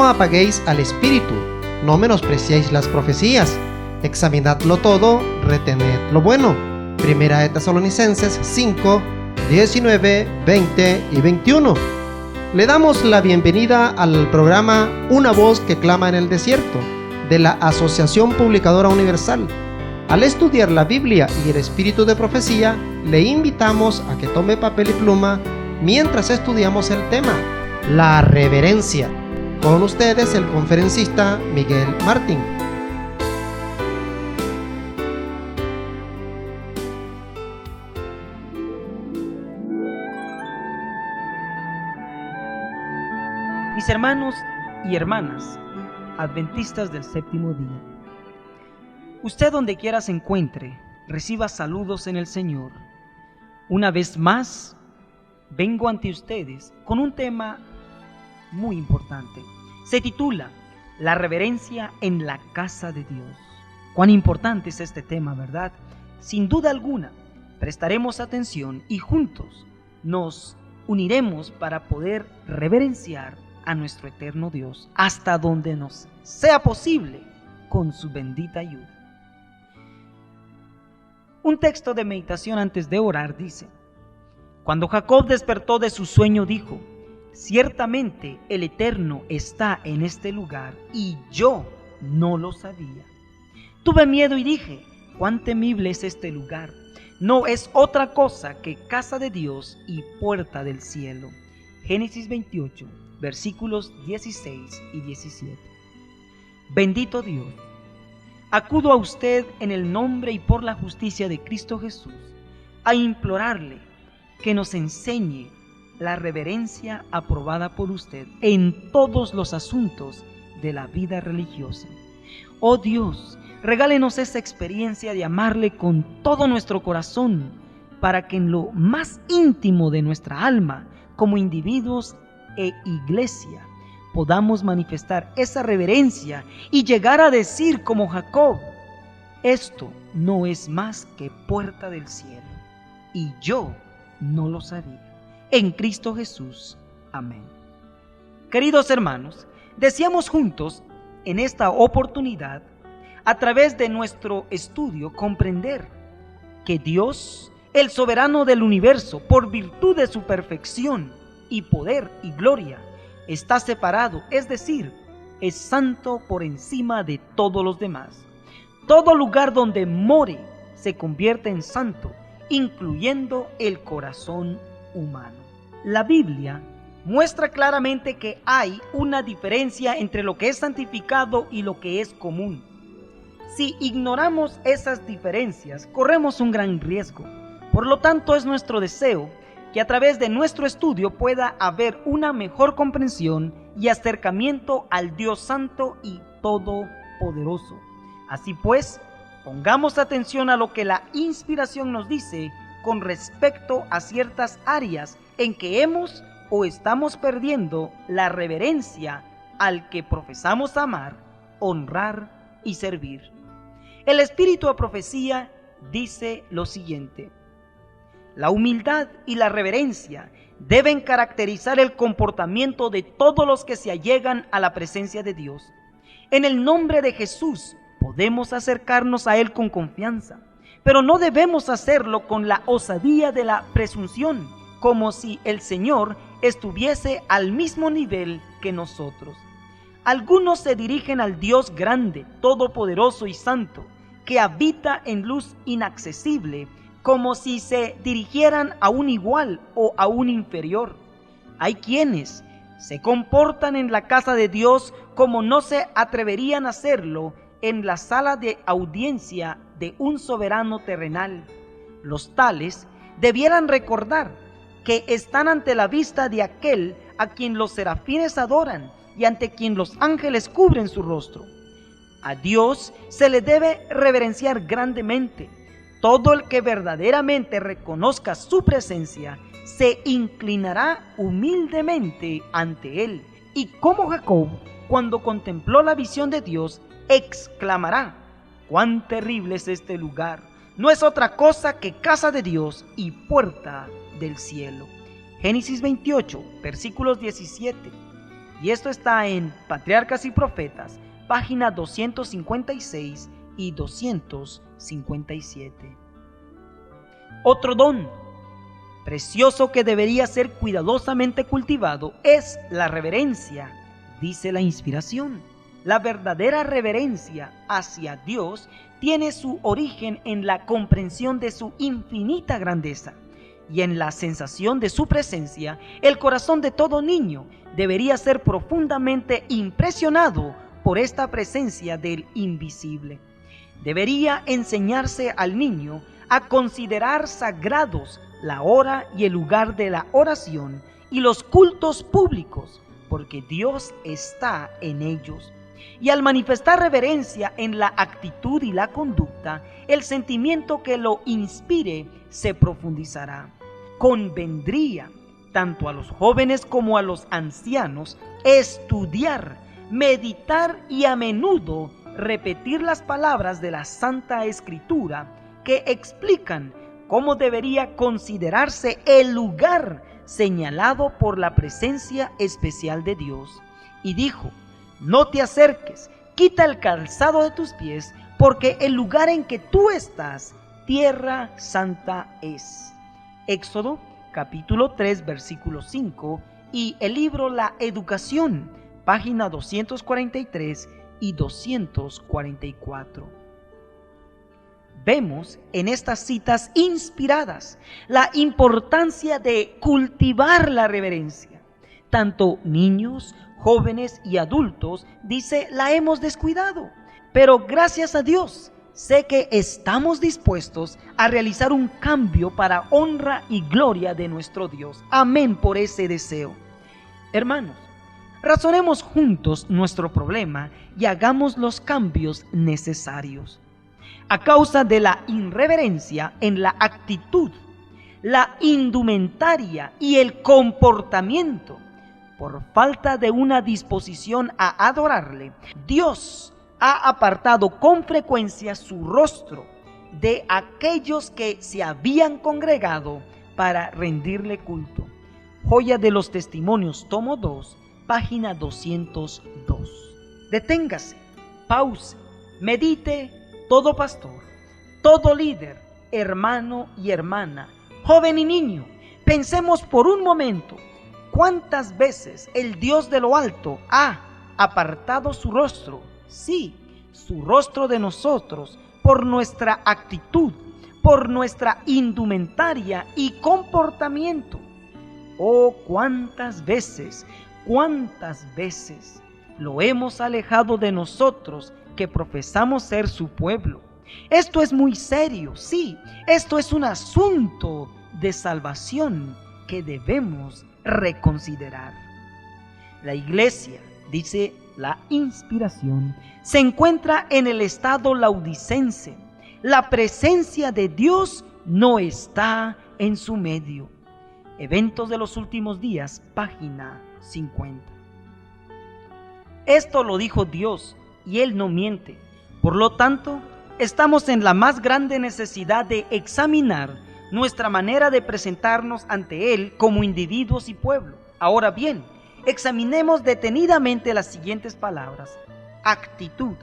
no apaguéis al espíritu, no menospreciéis las profecías, examinadlo todo, retened lo bueno. Primera de Tesalonicenses 5, 19, 20 y 21. Le damos la bienvenida al programa Una voz que clama en el desierto, de la Asociación Publicadora Universal. Al estudiar la Biblia y el espíritu de profecía, le invitamos a que tome papel y pluma mientras estudiamos el tema, la reverencia. Con ustedes el conferencista Miguel Martín. Mis hermanos y hermanas, adventistas del séptimo día, usted donde quiera se encuentre, reciba saludos en el Señor. Una vez más, vengo ante ustedes con un tema muy importante. Se titula La reverencia en la casa de Dios. Cuán importante es este tema, ¿verdad? Sin duda alguna, prestaremos atención y juntos nos uniremos para poder reverenciar a nuestro eterno Dios hasta donde nos sea posible con su bendita ayuda. Un texto de meditación antes de orar dice: Cuando Jacob despertó de su sueño dijo: ciertamente el Eterno está en este lugar y yo no lo sabía. Tuve miedo y dije: cuán temible es este lugar. No es otra cosa que casa de Dios y puerta del cielo. Génesis 28, versículos 16 y 17. Bendito Dios, acudo a usted en el nombre y por la justicia de Cristo Jesús a implorarle que nos enseñe la reverencia aprobada por usted en todos los asuntos de la vida religiosa. Oh Dios, regálenos esa experiencia de amarle con todo nuestro corazón, para que en lo más íntimo de nuestra alma, como individuos e iglesia, podamos manifestar esa reverencia y llegar a decir como Jacob: esto no es más que puerta del cielo, y yo no lo sabía. En Cristo Jesús. Amén. Queridos hermanos, deseamos juntos en esta oportunidad, a través de nuestro estudio, comprender que Dios, el soberano del universo, por virtud de su perfección y poder y gloria, está separado, es decir, es santo por encima de todos los demás. Todo lugar donde more se convierte en santo, incluyendo el corazón humano. La Biblia muestra claramente que hay una diferencia entre lo que es santificado y lo que es común. Si ignoramos esas diferencias, corremos un gran riesgo. Por lo tanto, es nuestro deseo que a través de nuestro estudio pueda haber una mejor comprensión y acercamiento al Dios Santo y Todopoderoso. Así pues, pongamos atención a lo que la inspiración nos dice con respecto a ciertas áreas en que hemos o estamos perdiendo la reverencia al que profesamos amar, honrar y servir. El espíritu de profecía dice lo siguiente: la humildad y la reverencia deben caracterizar el comportamiento de todos los que se allegan a la presencia de Dios. En el nombre de Jesús podemos acercarnos a Él con confianza, pero no debemos hacerlo con la osadía de la presunción, como si el Señor estuviese al mismo nivel que nosotros. Algunos se dirigen al Dios grande, todopoderoso y santo, que habita en luz inaccesible, como si se dirigieran a un igual o a un inferior. Hay quienes se comportan en la casa de Dios como no se atreverían a hacerlo en la sala de audiencia de un soberano terrenal. Los tales debieran recordar que están ante la vista de aquel a quien los serafines adoran y ante quien los ángeles cubren su rostro. A Dios se le debe reverenciar grandemente. Todo el que verdaderamente reconozca su presencia se inclinará humildemente ante Él. Y como Jacob, cuando contempló la visión de Dios, exclamará: cuán terrible es este lugar. No es otra cosa que casa de Dios y puerta del cielo. Génesis 28, versículos 17. Y esto está en Patriarcas y Profetas, página 256 y 257. Otro don precioso que debería ser cuidadosamente cultivado es la reverencia, dice la inspiración. La verdadera reverencia hacia Dios tiene su origen en la comprensión de su infinita grandeza y en la sensación de su presencia. El corazón de todo niño debería ser profundamente impresionado por esta presencia del invisible. Debería enseñarse al niño a considerar sagrados la hora y el lugar de la oración y los cultos públicos, porque Dios está en ellos. Y al manifestar reverencia en la actitud y la conducta, el sentimiento que lo inspire se profundizará. Convendría, tanto a los jóvenes como a los ancianos, estudiar, meditar y a menudo repetir las palabras de la Santa Escritura que explican cómo debería considerarse el lugar señalado por la presencia especial de Dios. Y dijo: no te acerques, quita el calzado de tus pies, porque el lugar en que tú estás, tierra santa es. Éxodo capítulo 3 versículo 5 y el libro La Educación, página 243 y 244. Vemos en estas citas inspiradas la importancia de cultivar la reverencia. Tanto niños, jóvenes y adultos, dice, la hemos descuidado. Pero gracias a Dios, sé que estamos dispuestos a realizar un cambio para honra y gloria de nuestro Dios. Amén por ese deseo. Hermanos, razonemos juntos nuestro problema y hagamos los cambios necesarios. A causa de la irreverencia en la actitud, la indumentaria y el comportamiento, por falta de una disposición a adorarle, Dios ha apartado con frecuencia su rostro de aquellos que se habían congregado para rendirle culto. Joya de los Testimonios, tomo 2, página 202. Deténgase, pause, medite todo pastor, todo líder, hermano y hermana, joven y niño. Pensemos por un momento cuántas veces el Dios de lo alto ha apartado su rostro, sí, su rostro de nosotros, por nuestra actitud, por nuestra indumentaria y comportamiento. Oh, cuántas veces lo hemos alejado de nosotros que profesamos ser su pueblo. Esto es muy serio, sí, esto es un asunto de salvación que debemos reconsiderar. La iglesia, dice la inspiración, se encuentra en el estado laodicense. La presencia de Dios no está en su medio. Eventos de los últimos días, página 50. Esto lo dijo Dios y Él no miente. Por lo tanto, estamos en la más grande necesidad de examinar nuestra manera de presentarnos ante Él como individuos y pueblo. Ahora bien, examinemos detenidamente las siguientes palabras. Actitud.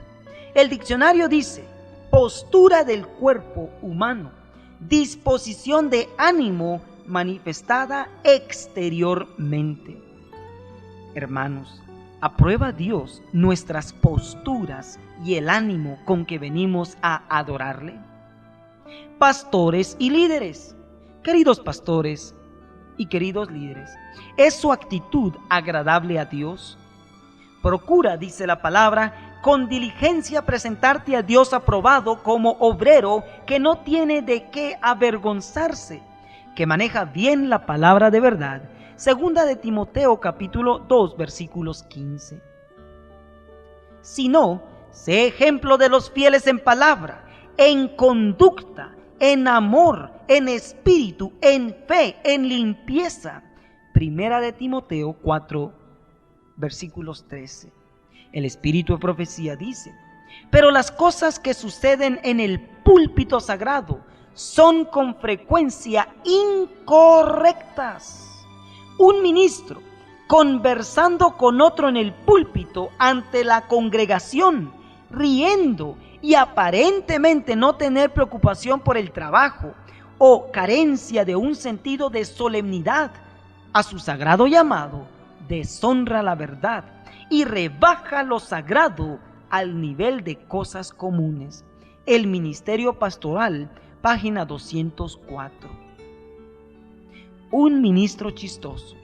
El diccionario dice: postura del cuerpo humano, disposición de ánimo manifestada exteriormente. Hermanos, ¿aprueba Dios nuestras posturas y el ánimo con que venimos a adorarle? Pastores y líderes, queridos pastores y queridos líderes, ¿es su actitud agradable a Dios? Procura, dice la palabra, con diligencia presentarte a Dios aprobado como obrero que no tiene de qué avergonzarse, que maneja bien la palabra de verdad. Segunda de Timoteo capítulo 2 versículos 15. Sino, sé ejemplo de los fieles en palabra, en conducta, en amor, en espíritu, en fe, en limpieza. Primera de Timoteo 4 versículos 13. El espíritu de profecía dice: pero las cosas que suceden en el púlpito sagrado son con frecuencia incorrectas. Un ministro conversando con otro en el púlpito ante la congregación, riendo y aparentemente no tener preocupación por el trabajo o carencia de un sentido de solemnidad a su sagrado llamado, deshonra la verdad y rebaja lo sagrado al nivel de cosas comunes. El Ministerio Pastoral, página 204. Un ministro chistoso.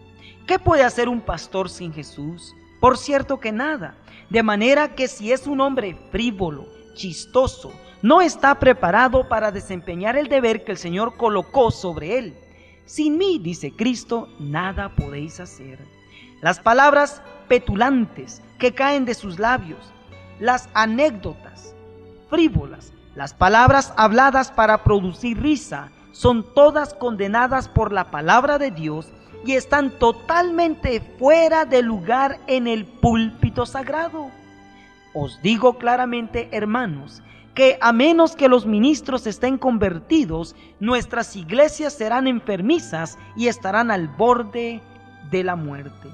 ¿Qué puede hacer un pastor sin Jesús? Por cierto que nada. De manera que si es un hombre frívolo, chistoso, no está preparado para desempeñar el deber que el Señor colocó sobre él. Sin mí, dice Cristo, nada podéis hacer. Las palabras petulantes que caen de sus labios, las anécdotas frívolas, las palabras habladas para producir risa, son todas condenadas por la palabra de Dios y están totalmente fuera de lugar en el púlpito sagrado. Os digo claramente, hermanos, que a menos que los ministros estén convertidos, nuestras iglesias serán enfermizas y estarán al borde de la muerte.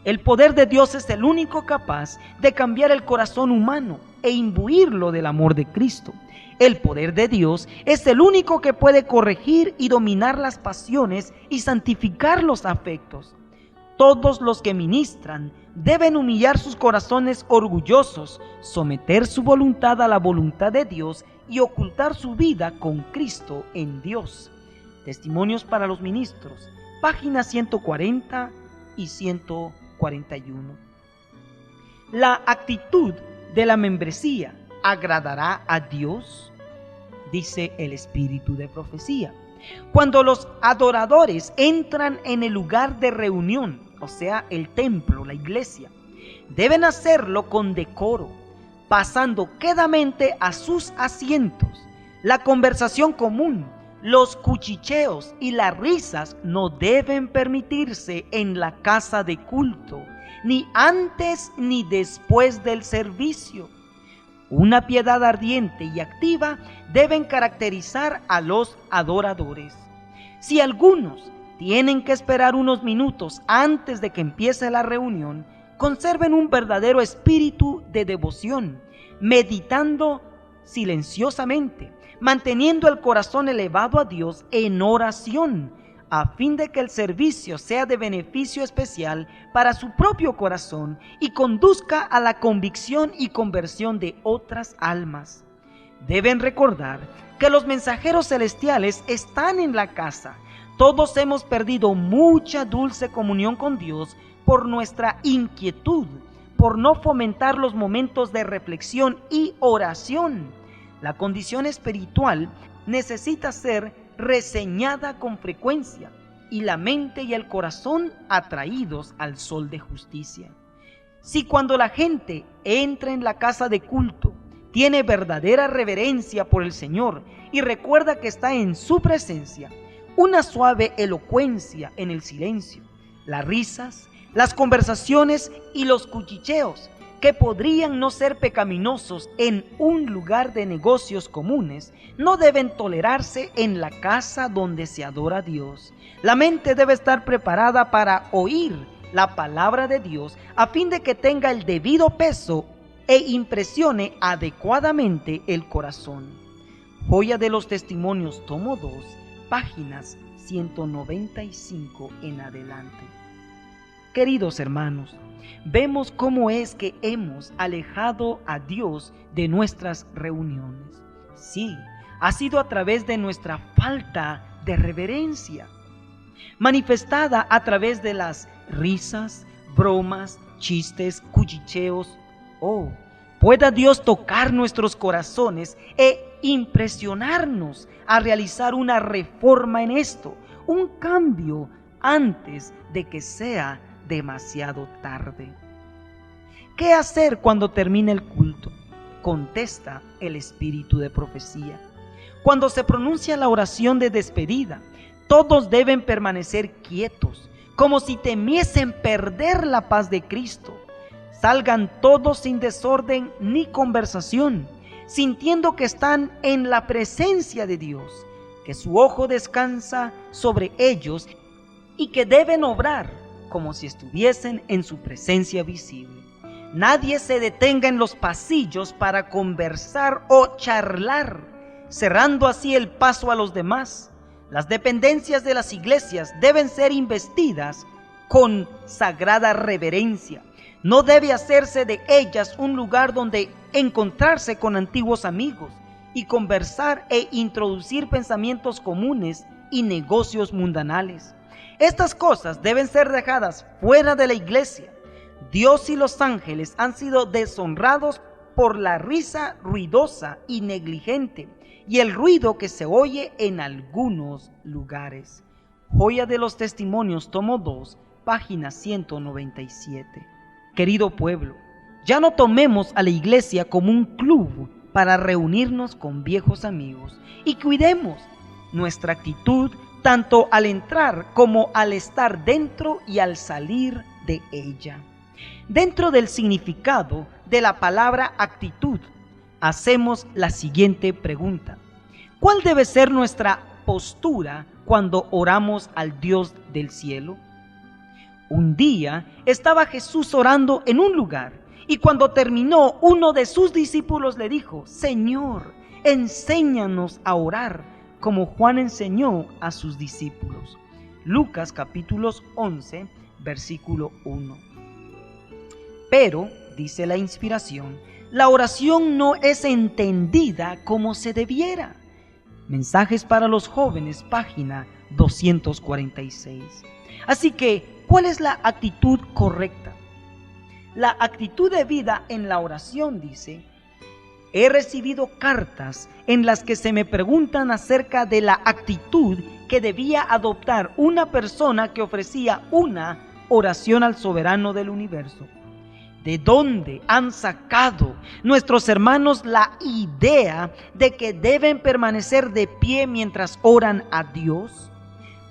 El poder de Dios es el único capaz de cambiar el corazón humano e imbuirlo del amor de Cristo. El poder de Dios es el único que puede corregir y dominar las pasiones y santificar los afectos. Todos los que ministran deben humillar sus corazones orgullosos, someter su voluntad a la voluntad de Dios y ocultar su vida con Cristo en Dios. Testimonios para los ministros, páginas 140 y 141. La actitud de la membresía agradará a Dios, dice el espíritu de profecía. Cuando los adoradores entran en el lugar de reunión, o sea, el templo, la iglesia, deben hacerlo con decoro, pasando quedamente a sus asientos. La conversación común, los cuchicheos y las risas no deben permitirse en la casa de culto, ni antes ni después del servicio. Una piedad ardiente y activa deben caracterizar a los adoradores. Si algunos tienen que esperar unos minutos antes de que empiece la reunión, conserven un verdadero espíritu de devoción, meditando silenciosamente, manteniendo el corazón elevado a Dios en oración, a fin de que el servicio sea de beneficio especial para su propio corazón y conduzca a la convicción y conversión de otras almas. Deben recordar que los mensajeros celestiales están en la casa. Todos hemos perdido mucha dulce comunión con Dios por nuestra inquietud, por no fomentar los momentos de reflexión y oración. La condición espiritual necesita ser reseñada con frecuencia y la mente y el corazón atraídos al sol de justicia. Si cuando la gente entra en la casa de culto tiene verdadera reverencia por el Señor y recuerda que está en su presencia, una suave elocuencia en el silencio, las risas, las conversaciones y los cuchicheos, que podrían no ser pecaminosos en un lugar de negocios comunes, no deben tolerarse en la casa donde se adora a Dios. La mente debe estar preparada para oír la palabra de Dios a fin de que tenga el debido peso e impresione adecuadamente el corazón. Joya de los Testimonios, tomo 2, páginas 195 en adelante. Queridos hermanos, vemos cómo es que hemos alejado a Dios de nuestras reuniones. Sí, ha sido a través de nuestra falta de reverencia, manifestada a través de las risas, bromas, chistes, cuchicheos. Oh, pueda Dios tocar nuestros corazones e impresionarnos a realizar una reforma en esto, un cambio antes de que sea demasiado tarde. ¿Qué hacer cuando termine el culto? Contesta el espíritu de profecía. Cuando se pronuncia la oración de despedida, todos deben permanecer quietos, como si temiesen perder la paz de Cristo. Salgan todos sin desorden ni conversación, sintiendo que están en la presencia de Dios, que su ojo descansa sobre ellos y que deben obrar como si estuviesen en su presencia visible. Nadie se detenga en los pasillos para conversar o charlar, cerrando así el paso a los demás. Las dependencias de las iglesias deben ser investidas con sagrada reverencia. No debe hacerse de ellas un lugar donde encontrarse con antiguos amigos y conversar e introducir pensamientos comunes y negocios mundanales. Estas cosas deben ser dejadas fuera de la iglesia. Dios y los ángeles han sido deshonrados por la risa ruidosa y negligente y el ruido que se oye en algunos lugares. Joya de los Testimonios, tomo 2, página 197. Querido pueblo, ya no tomemos a la iglesia como un club para reunirnos con viejos amigos y cuidemos nuestra actitud tanto al entrar como al estar dentro y al salir de ella. Dentro del significado de la palabra actitud, hacemos la siguiente pregunta: ¿cuál debe ser nuestra postura cuando oramos al Dios del cielo? Un día estaba Jesús orando en un lugar y cuando terminó, uno de sus discípulos le dijo: Señor, enséñanos a orar como Juan enseñó a sus discípulos. Lucas capítulo 11, versículo 1. Pero, dice la inspiración, la oración no es entendida como se debiera. Mensajes para los jóvenes, página 246. Así que, ¿cuál es la actitud correcta? La actitud de vida en la oración dice: he recibido cartas en las que se me preguntan acerca de la actitud que debía adoptar una persona que ofrecía una oración al soberano del universo. ¿De dónde han sacado nuestros hermanos la idea de que deben permanecer de pie mientras oran a Dios?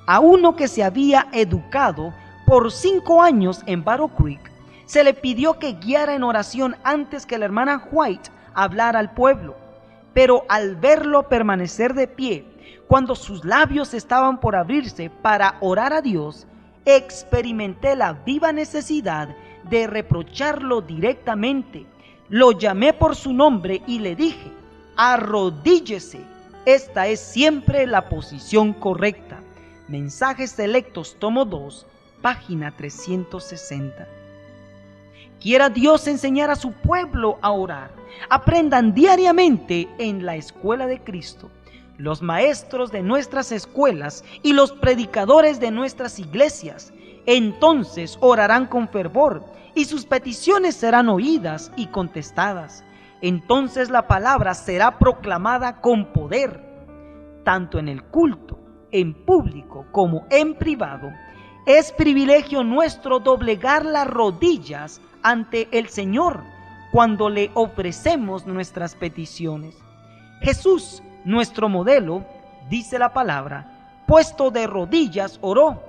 A uno que se había educado por 5 años en Battle Creek, se le pidió que guiara en oración antes que la hermana White hablara al pueblo, pero al verlo permanecer de pie, cuando sus labios estaban por abrirse para orar a Dios, experimenté la viva necesidad de reprocharlo directamente. Lo llamé por su nombre y le dije: arrodíllese, esta es siempre la posición correcta. Mensajes Selectos, tomo 2, página 360. Quiera Dios enseñar a su pueblo a orar. Aprendan diariamente en la escuela de Cristo. Los maestros de nuestras escuelas y los predicadores de nuestras iglesias entonces orarán con fervor y sus peticiones serán oídas y contestadas. Entonces la palabra será proclamada con poder, tanto en el culto, en público como en privado. Es privilegio nuestro doblegar las rodillas ante el Señor cuando le ofrecemos nuestras peticiones. Jesús, nuestro modelo, dice la palabra, puesto de rodillas oró.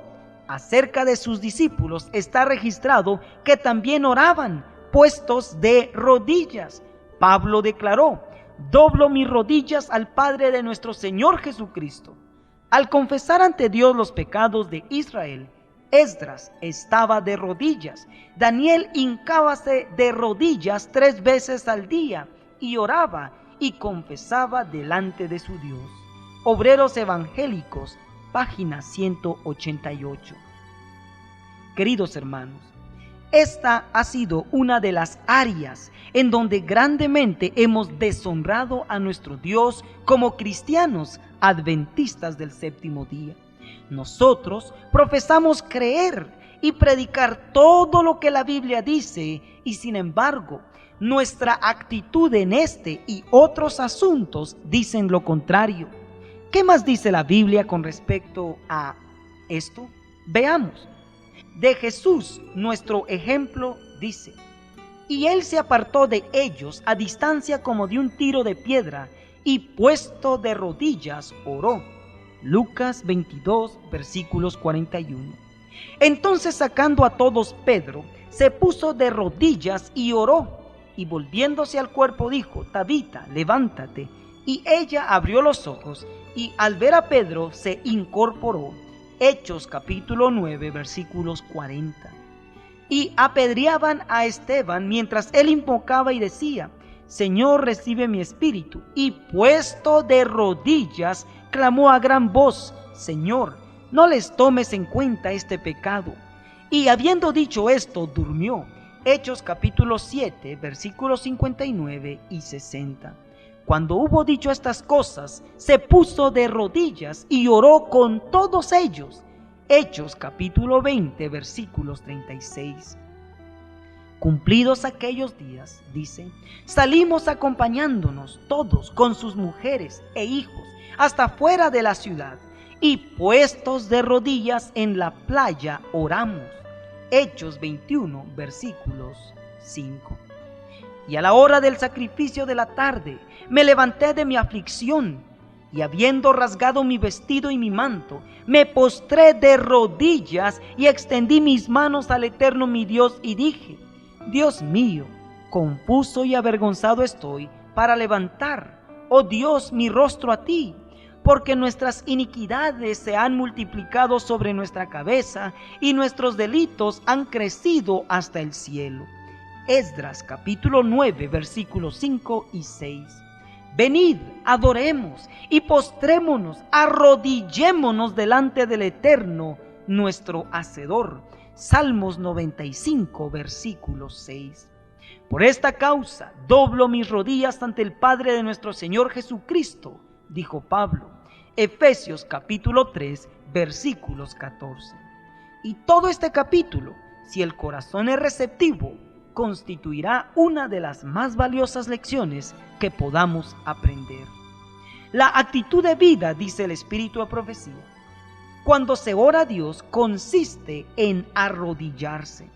Acerca de sus discípulos está registrado que también oraban puestos de rodillas. Pablo declaró: doblo mis rodillas al Padre de nuestro Señor Jesucristo. Al confesar ante Dios los pecados de Israel, Esdras estaba de rodillas. Daniel hincábase de rodillas 3 veces al día y oraba y confesaba delante de su Dios. Obreros Evangélicos, página 188. Queridos hermanos, esta ha sido una de las áreas en donde grandemente hemos deshonrado a nuestro Dios como cristianos adventistas del séptimo día. Nosotros profesamos creer y predicar todo lo que la Biblia dice, y sin embargo, nuestra actitud en este y otros asuntos dicen lo contrario. ¿Qué más dice la Biblia con respecto a esto? Veamos. De Jesús, nuestro ejemplo, dice: y él se apartó de ellos a distancia como de un tiro de piedra, y puesto de rodillas oró. Lucas 22, versículos 41. Entonces, sacando a todos Pedro, se puso de rodillas y oró, y volviéndose al cuerpo dijo: Tabita, levántate. Y ella abrió los ojos, y al ver a Pedro se incorporó. Hechos capítulo 9, versículos 40. Y apedreaban a Esteban mientras él invocaba y decía: Señor, recibe mi espíritu. Y puesto de rodillas, clamó a gran voz: Señor, no les tomes en cuenta este pecado. Y habiendo dicho esto, durmió. Hechos capítulo 7, versículos 59 y 60. Cuando hubo dicho estas cosas, se puso de rodillas y oró con todos ellos. Hechos capítulo 20, versículos 36. Cumplidos aquellos días, dice, salimos acompañándonos todos con sus mujeres e hijos hasta fuera de la ciudad, y puestos de rodillas en la playa oramos. Hechos 21, versículos 5. Y a la hora del sacrificio de la tarde, me levanté de mi aflicción, y habiendo rasgado mi vestido y mi manto, me postré de rodillas y extendí mis manos al Eterno mi Dios y dije: Dios mío, confuso y avergonzado estoy para levantar, oh Dios, mi rostro a ti, porque nuestras iniquidades se han multiplicado sobre nuestra cabeza y nuestros delitos han crecido hasta el cielo. Esdras capítulo 9, versículos 5 y 6. Venid, adoremos y postrémonos, arrodillémonos delante del Eterno, nuestro Hacedor. Salmos 95, versículo 6. Por esta causa doblo mis rodillas ante el Padre de nuestro Señor Jesucristo, dijo Pablo. Efesios capítulo 3, versículos 14. Y todo este capítulo, si el corazón es receptivo, constituirá una de las más valiosas lecciones que podamos aprender. La actitud de vida, dice el Espíritu de Profecía, cuando se ora a Dios, consiste en arrodillarse.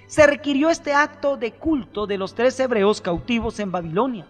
Se requirió este acto de culto de los 3 hebreos cautivos en Babilonia,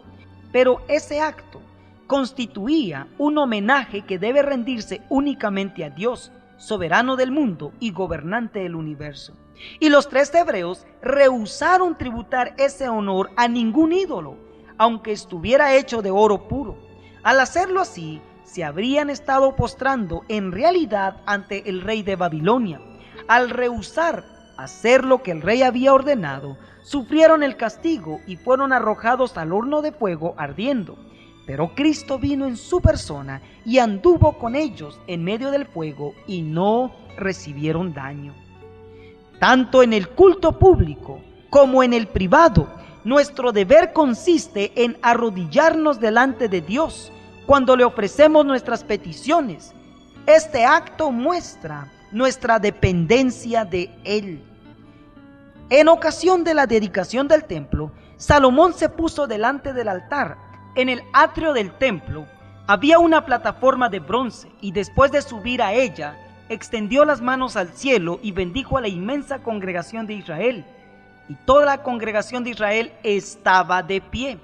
pero ese acto constituía un homenaje que debe rendirse únicamente a Dios, soberano del mundo y gobernante del universo. Y los 3 hebreos rehusaron tributar ese honor a ningún ídolo, aunque estuviera hecho de oro puro. Al hacerlo así, se habrían estado postrando en realidad ante el rey de Babilonia. Al rehusar hacer lo que el rey había ordenado, sufrieron el castigo y fueron arrojados al horno de fuego ardiendo. Pero Cristo vino en su persona y anduvo con ellos en medio del fuego y no recibieron daño. Tanto en el culto público como en el privado, nuestro deber consiste en arrodillarnos delante de Dios cuando le ofrecemos nuestras peticiones. Este acto muestra nuestra dependencia de Él. En ocasión de la dedicación del templo, Salomón se puso delante del altar. En el atrio del templo había una plataforma de bronce y después de subir a ella, extendió las manos al cielo y bendijo a la inmensa congregación de Israel. Y toda la congregación de Israel estaba de pie,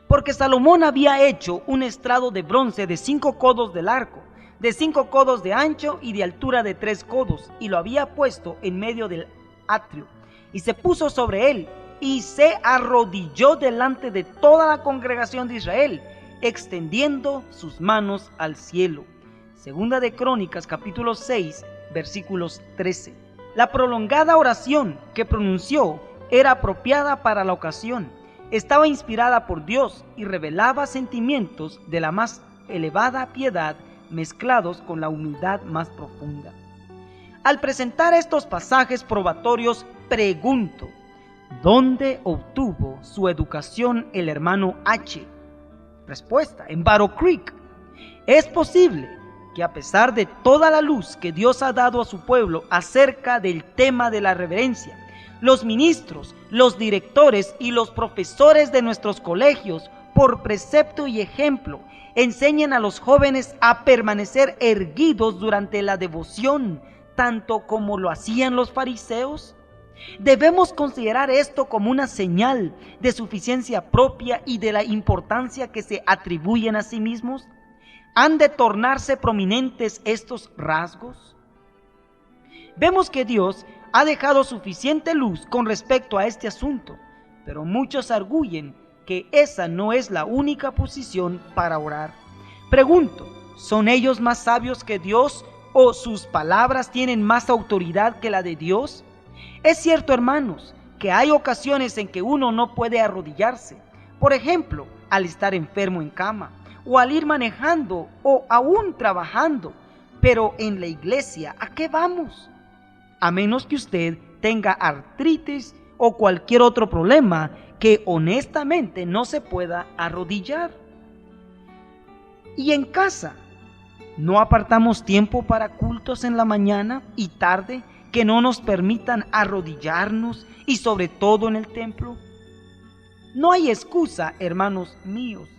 porque Salomón había hecho un estrado de bronce de 5 codos de largo, de 5 codos de ancho y de altura de 3 codos, y lo había puesto en medio del atrio, y se puso sobre él, y se arrodilló delante de toda la congregación de Israel, extendiendo sus manos al cielo. Segunda de Crónicas capítulo 6, versículos 13. La prolongada oración que pronunció era apropiada para la ocasión. Estaba inspirada por Dios y revelaba sentimientos de la más elevada piedad mezclados con la humildad más profunda. Al presentar estos pasajes probatorios, pregunto: ¿dónde obtuvo su educación el hermano H? Respuesta: en Battle Creek. Es posible que a pesar de toda la luz que Dios ha dado a su pueblo acerca del tema de la reverencia, los ministros, los directores y los profesores de nuestros colegios, por precepto y ejemplo, enseñen a los jóvenes a permanecer erguidos durante la devoción, tanto como lo hacían los fariseos. Debemos considerar esto como una señal de suficiencia propia y de la importancia que se atribuyen a sí mismos. ¿Han de tornarse prominentes estos rasgos? Vemos que Dios ha dejado suficiente luz con respecto a este asunto, pero muchos arguyen que esa no es la única posición para orar. Pregunto: ¿son ellos más sabios que Dios ¿O sus palabras tienen más autoridad que la de Dios? Es cierto, hermanos, que hay ocasiones en que uno no puede arrodillarse. Por ejemplo, al estar enfermo en cama, o al ir manejando, o aún trabajando. Pero en la iglesia, ¿a qué vamos? A menos que usted tenga artritis o cualquier otro problema que honestamente no se pueda arrodillar. Y en casa, ¿no apartamos tiempo para cultos en la mañana y tarde que no nos permitan arrodillarnos y sobre todo en el templo? No hay excusa, hermanos míos.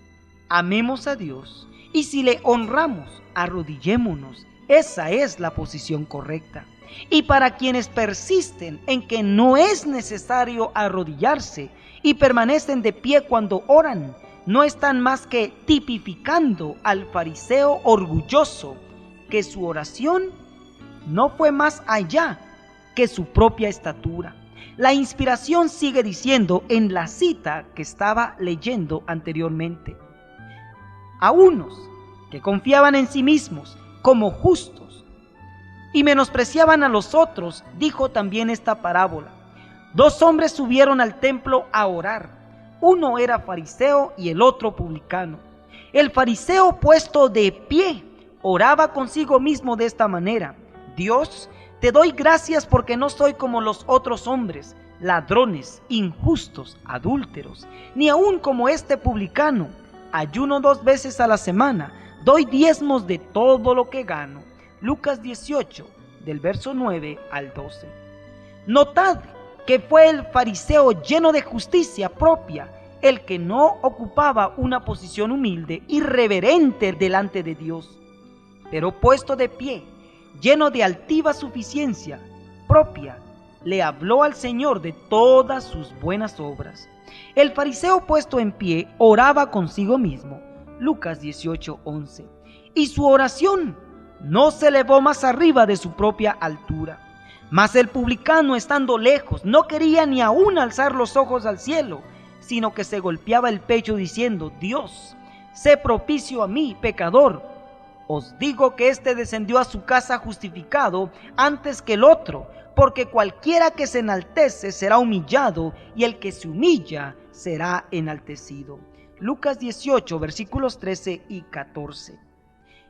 Amemos a Dios y si le honramos, arrodillémonos. Esa es la posición correcta. Y para quienes persisten en que no es necesario arrodillarse y permanecen de pie cuando oran, no están más que tipificando al fariseo orgulloso, que su oración no fue más allá que su propia estatura. La inspiración sigue diciendo en la cita que estaba leyendo anteriormente: a unos que confiaban en sí mismos como justos y menospreciaban a los otros, dijo también esta parábola. 2 hombres subieron al templo a orar. Uno era fariseo y el otro publicano. El fariseo, puesto de pie, oraba consigo mismo de esta manera: Dios, te doy gracias porque no soy como los otros hombres, ladrones, injustos, adúlteros, ni aun como este publicano. Ayuno 2 veces a la semana, doy diezmos de todo lo que gano. Lucas 18, del verso 9 al 12. Notad que fue el fariseo lleno de justicia propia el que no ocupaba una posición humilde y reverente delante de Dios, pero puesto de pie, lleno de altiva suficiencia propia, le habló al Señor de todas sus buenas obras. El fariseo puesto en pie oraba consigo mismo, Lucas 18:11, y su oración no se elevó más arriba de su propia altura. Mas el publicano, estando lejos, no quería ni aún alzar los ojos al cielo, sino que se golpeaba el pecho diciendo: Dios, sé propicio a mí, pecador. Os digo que éste descendió a su casa justificado antes que el otro, porque cualquiera que se enaltece será humillado, y el que se humilla será enaltecido. Lucas 18, versículos 13 y 14.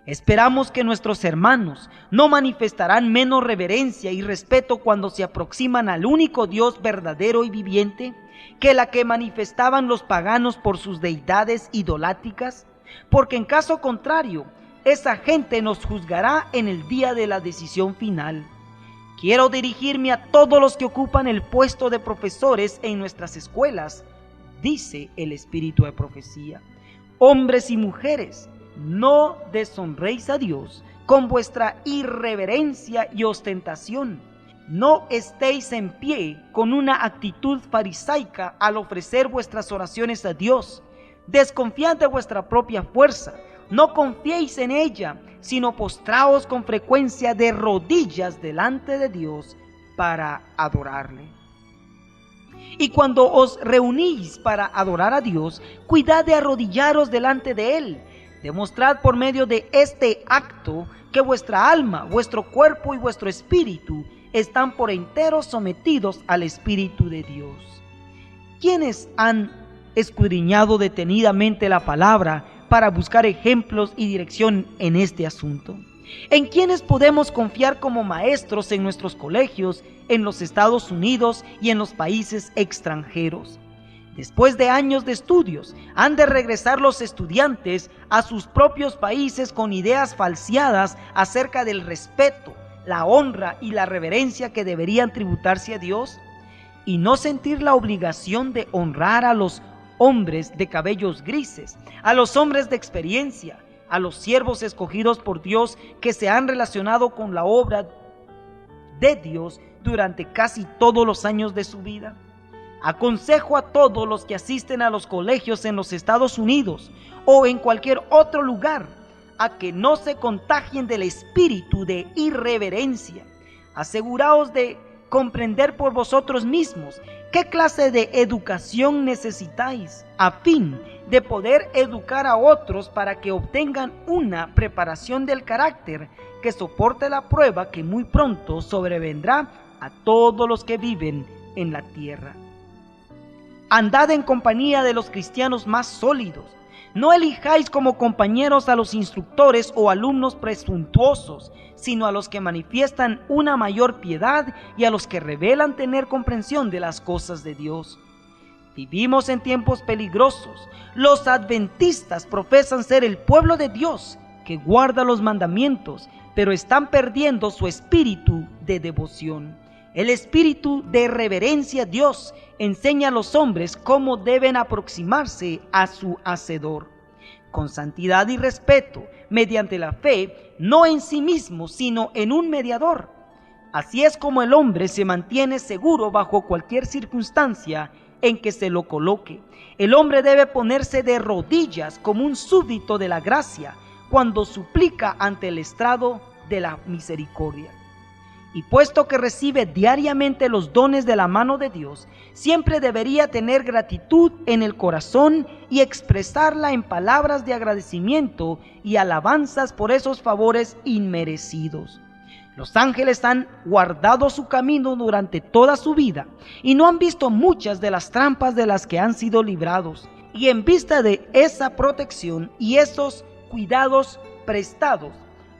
Esperamos que nuestros hermanos no manifestarán menos reverencia y respeto cuando se aproximan al único Dios verdadero y viviente que la que manifestaban los paganos por sus deidades idolátricas, porque en caso contrario, esa gente nos juzgará en el día de la decisión final. Quiero dirigirme a todos los que ocupan el puesto de profesores en nuestras escuelas, dice el Espíritu de profecía. Hombres y mujeres, no deshonréis a Dios con vuestra irreverencia y ostentación. No estéis en pie con una actitud farisaica al ofrecer vuestras oraciones a Dios. Desconfiad de vuestra propia fuerza. No confiéis en ella, sino postraos con frecuencia de rodillas delante de Dios para adorarle. Y cuando os reunís para adorar a Dios, cuidad de arrodillaros delante de Él. Demostrad por medio de este acto que vuestra alma, vuestro cuerpo y vuestro espíritu están por entero sometidos al Espíritu de Dios. ¿Quiénes han escudriñado detenidamente la palabra para buscar ejemplos y dirección en este asunto? ¿En quiénes podemos confiar como maestros en nuestros colegios, en los Estados Unidos y en los países extranjeros? Después de años de estudios, han de regresar los estudiantes a sus propios países con ideas falseadas acerca del respeto, la honra y la reverencia que deberían tributarse a Dios, y no sentir la obligación de honrar a los hombres de cabellos grises, a los hombres de experiencia, a los siervos escogidos por Dios que se han relacionado con la obra de Dios durante casi todos los años de su vida. Aconsejo a todos los que asisten a los colegios en los Estados Unidos o en cualquier otro lugar a que no se contagien del espíritu de irreverencia. Aseguraos de comprender por vosotros mismos qué clase de educación necesitáis, a fin de poder educar a otros para que obtengan una preparación del carácter que soporte la prueba que muy pronto sobrevendrá a todos los que viven en la tierra. Andad en compañía de los cristianos más sólidos. No elijáis como compañeros a los instructores o alumnos presuntuosos, sino a los que manifiestan una mayor piedad y a los que revelan tener comprensión de las cosas de Dios. Vivimos en tiempos peligrosos. Los adventistas profesan ser el pueblo de Dios que guarda los mandamientos, pero están perdiendo su espíritu de devoción. El espíritu de reverencia a Dios enseña a los hombres cómo deben aproximarse a su Hacedor, con santidad y respeto, mediante la fe, no en sí mismo, sino en un mediador. Así es como el hombre se mantiene seguro bajo cualquier circunstancia en que se lo coloque. El hombre debe ponerse de rodillas como un súbdito de la gracia cuando suplica ante el estrado de la misericordia. Y puesto que recibe diariamente los dones de la mano de Dios, siempre debería tener gratitud en el corazón y expresarla en palabras de agradecimiento y alabanzas por esos favores inmerecidos. Los ángeles han guardado su camino durante toda su vida y no han visto muchas de las trampas de las que han sido librados. Y en vista de esa protección y esos cuidados prestados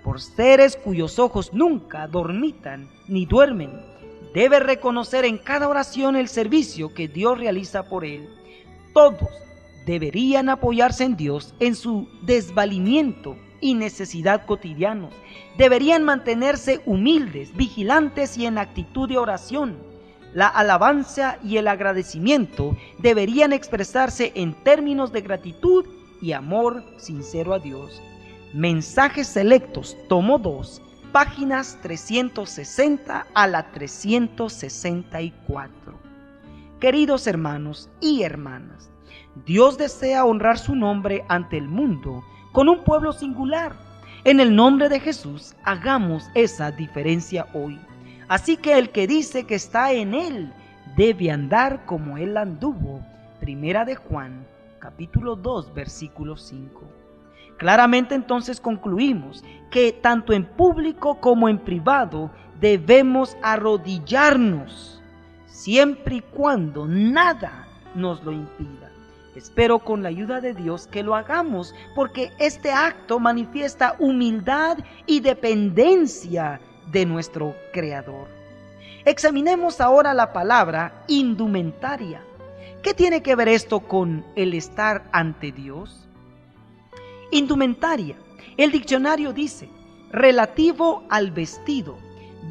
por seres cuyos ojos nunca dormitan ni duermen, debe reconocer en cada oración el servicio que Dios realiza por él. Todos deberían apoyarse en Dios en su desvalimiento y necesidad cotidianos. Deberían mantenerse humildes, vigilantes y en actitud de oración. La alabanza y el agradecimiento deberían expresarse en términos de gratitud y amor sincero a Dios. Mensajes selectos, tomo 2, páginas 360 a la 364. Queridos hermanos y hermanas, Dios desea honrar su nombre ante el mundo con un pueblo singular. En el nombre de Jesús, hagamos esa diferencia hoy. Así que el que dice que está en Él, debe andar como Él anduvo. Primera de Juan, capítulo 2, versículo 5. Claramente entonces concluimos que tanto en público como en privado debemos arrodillarnos, siempre y cuando nada nos lo impida. Espero con la ayuda de Dios que lo hagamos, porque este acto manifiesta humildad y dependencia de nuestro Creador. Examinemos ahora la palabra indumentaria. ¿Qué tiene que ver esto con el estar ante Dios? Indumentaria. El diccionario dice, relativo al vestido.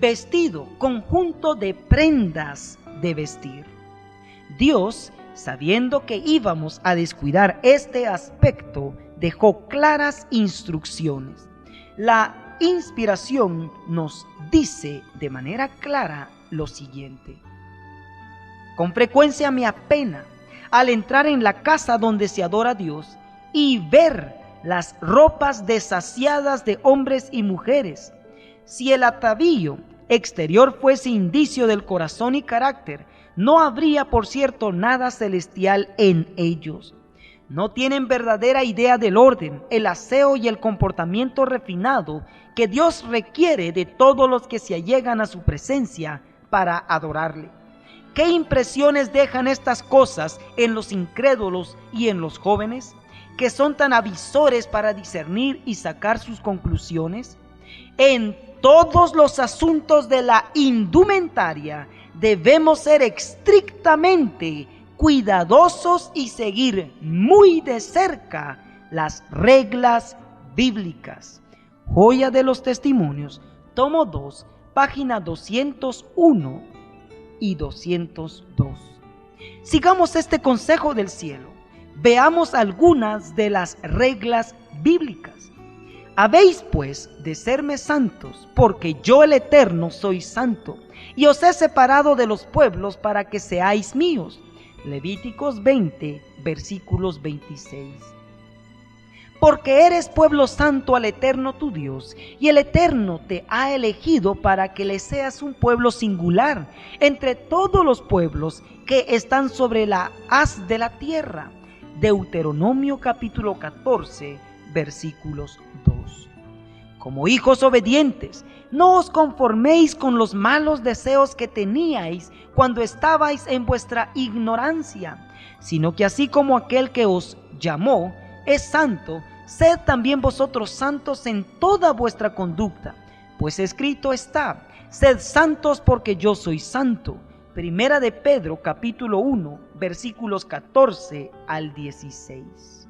Vestido, conjunto de prendas de vestir. Dios, sabiendo que íbamos a descuidar este aspecto, dejó claras instrucciones. La inspiración nos dice de manera clara lo siguiente: con frecuencia me apena al entrar en la casa donde se adora a Dios y ver las ropas desasiadas de hombres y mujeres. Si el atavío exterior fuese indicio del corazón y carácter, no habría, por cierto, nada celestial en ellos. No tienen verdadera idea del orden, el aseo y el comportamiento refinado que Dios requiere de todos los que se allegan a su presencia para adorarle. ¿Qué impresiones dejan estas cosas en los incrédulos y en los jóvenes, que son tan avisores para discernir y sacar sus conclusiones? En todos los asuntos de la indumentaria debemos ser estrictamente cuidadosos y seguir muy de cerca las reglas bíblicas. Joya de los Testimonios, tomo 2, página 201 y 202. Sigamos este consejo del cielo. Veamos algunas de las reglas bíblicas. Habéis pues de serme santos, porque yo el Eterno soy santo, y os he separado de los pueblos para que seáis míos. Levíticos 20, versículos 26. porque eres pueblo santo al Eterno tu Dios, y el Eterno te ha elegido para que le seas un pueblo singular entre todos los pueblos que están sobre la haz de la tierra. Deuteronomio capítulo 14, versículos 2. Como hijos obedientes, no os conforméis con los malos deseos que teníais cuando estabais en vuestra ignorancia, sino que así como aquel que os llamó es santo, sed también vosotros santos en toda vuestra conducta, pues escrito está: sed santos porque yo soy santo. Primera de Pedro capítulo 1, versículos 14 al 16.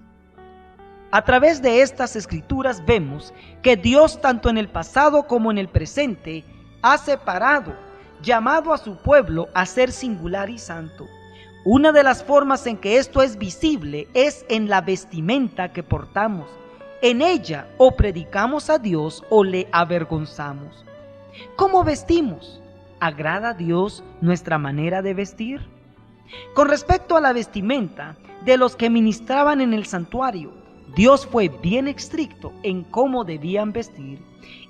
A través de estas escrituras vemos que Dios, tanto en el pasado como en el presente, ha separado, llamado a su pueblo a ser singular y santo. Una de las formas en que esto es visible es en la vestimenta que portamos. En ella o predicamos a Dios o le avergonzamos. ¿Cómo vestimos? ¿Agrada a Dios nuestra manera de vestir? Con respecto a la vestimenta de los que ministraban en el santuario, Dios fue bien estricto en cómo debían vestir.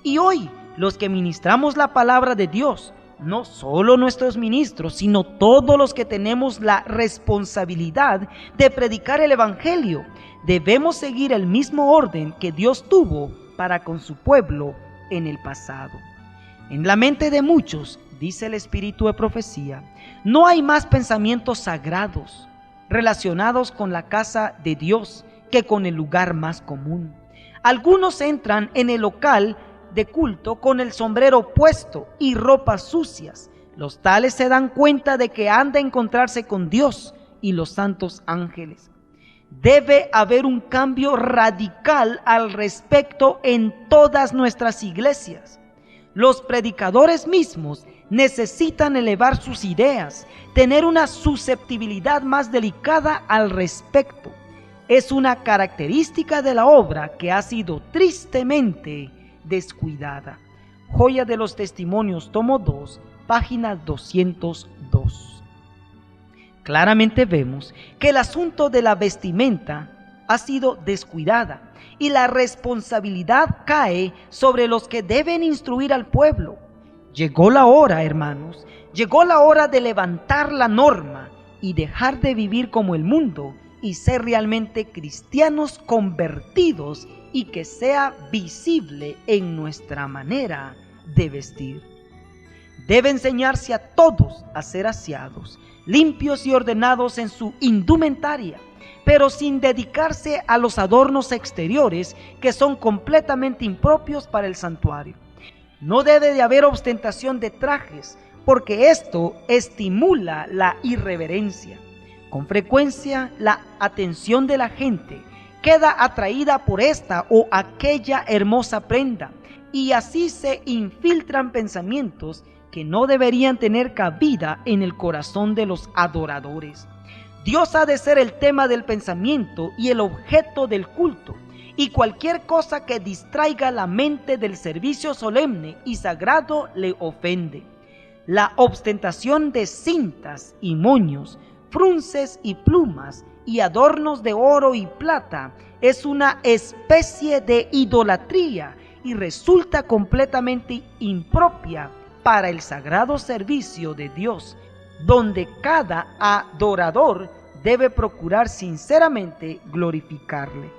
Y hoy, los que ministramos la palabra de Dios, no solo nuestros ministros, sino todos los que tenemos la responsabilidad de predicar el Evangelio, debemos seguir el mismo orden que Dios tuvo para con su pueblo en el pasado. En la mente de muchos, dice el espíritu de profecía, no hay más pensamientos sagrados relacionados con la casa de Dios que con el lugar más común. Algunos entran en el local de culto con el sombrero puesto y ropas sucias. Los tales se dan cuenta de que han de encontrarse con Dios y los santos ángeles. Debe haber un cambio radical al respecto en todas nuestras iglesias. Los predicadores mismos necesitan elevar sus ideas, tener una susceptibilidad más delicada al respecto. Es una característica de la obra que ha sido tristemente descuidada. Joya de los Testimonios, tomo 2, página 202. Claramente vemos que el asunto de la vestimenta ha sido descuidada y la responsabilidad cae sobre los que deben instruir al pueblo. Llegó la hora, hermanos, llegó la hora de levantar la norma y dejar de vivir como el mundo y ser realmente cristianos convertidos y que sea visible en nuestra manera de vestir. Debe enseñarse a todos a ser aseados, limpios y ordenados en su indumentaria, pero sin dedicarse a los adornos exteriores que son completamente impropios para el santuario. No debe de haber ostentación de trajes, porque esto estimula la irreverencia. Con frecuencia, la atención de la gente queda atraída por esta o aquella hermosa prenda, y así se infiltran pensamientos que no deberían tener cabida en el corazón de los adoradores. Dios ha de ser el tema del pensamiento y el objeto del culto, y cualquier cosa que distraiga la mente del servicio solemne y sagrado le ofende. La ostentación de cintas y moños, frunces y plumas y adornos de oro y plata es una especie de idolatría y resulta completamente impropia para el sagrado servicio de Dios, donde cada adorador debe procurar sinceramente glorificarle.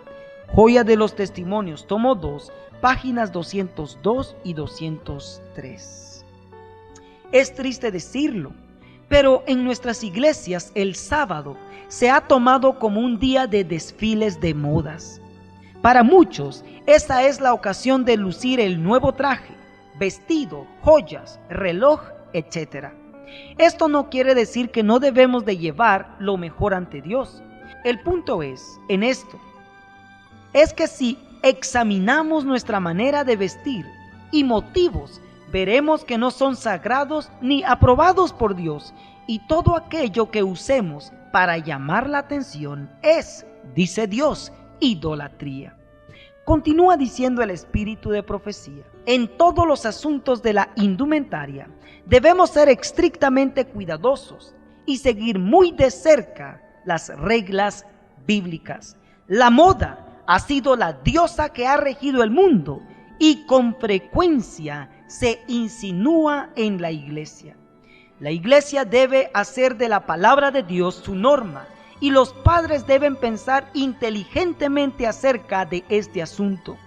Joya de los Testimonios, tomo 2, páginas 202 y 203. Es triste decirlo, pero en nuestras iglesias el sábado se ha tomado como un día de desfiles de modas. Para muchos, esa es la ocasión de lucir el nuevo traje, vestido, joyas, reloj, etc. Esto no quiere decir que no debemos de llevar lo mejor ante Dios. El punto es, en esto, es que si examinamos nuestra manera de vestir y motivos, veremos que no son sagrados ni aprobados por Dios, y todo aquello que usemos para llamar la atención es, dice Dios, idolatría. Continúa diciendo el espíritu de profecía: en todos los asuntos de la indumentaria debemos ser estrictamente cuidadosos y seguir muy de cerca las reglas bíblicas. La moda ha sido la diosa que ha regido el mundo y con frecuencia se insinúa en la iglesia. La iglesia debe hacer de la palabra de Dios su norma y los padres deben pensar inteligentemente acerca de este asunto.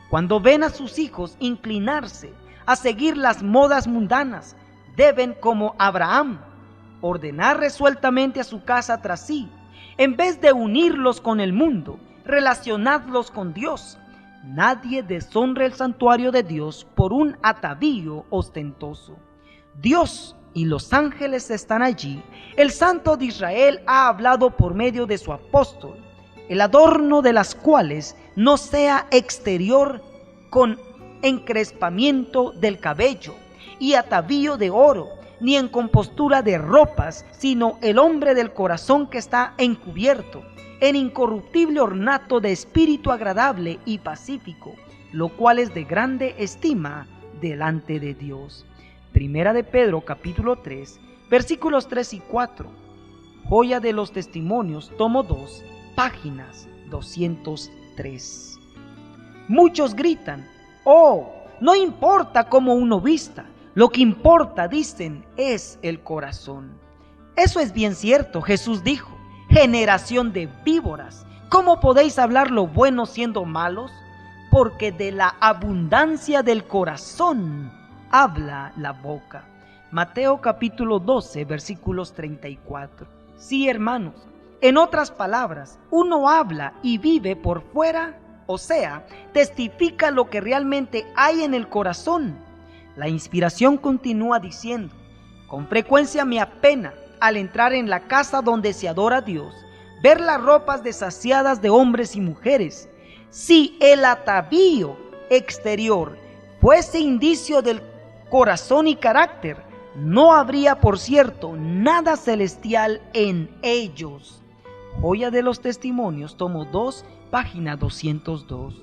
Cuando ven a sus hijos inclinarse a seguir las modas mundanas, deben, como Abraham, ordenar resueltamente a su casa tras sí. En vez de unirlos con el mundo, relacionadlos con Dios. Nadie deshonra el santuario de Dios por un atavío ostentoso. Dios y los ángeles están allí. El Santo de Israel ha hablado por medio de su apóstol. El adorno de las cuales no sea exterior con encrespamiento del cabello y atavío de oro, ni en compostura de ropas, sino el hombre del corazón que está encubierto, en incorruptible ornato de espíritu agradable y pacífico, lo cual es de grande estima delante de Dios. Primera de Pedro, capítulo 3, versículos 3 y 4. Joya de los Testimonios, tomo 2, páginas 203. Muchos gritan: «Oh, no importa cómo uno vista, lo que importa, dicen, es el corazón». Eso es bien cierto. Jesús dijo: «Generación de víboras, ¿cómo podéis hablar lo bueno siendo malos? Porque de la abundancia del corazón habla la boca». Mateo capítulo 12, versículos 34. Sí, hermanos, en otras palabras, uno habla y vive por fuera, o sea, testifica lo que realmente hay en el corazón. La inspiración continúa diciendo: «Con frecuencia me apena, al entrar en la casa donde se adora a Dios, ver las ropas desasiadas de hombres y mujeres. Si el atavío exterior fuese indicio del corazón y carácter, no habría, por cierto, nada celestial en ellos». Joya de los Testimonios, tomo 2, página 202.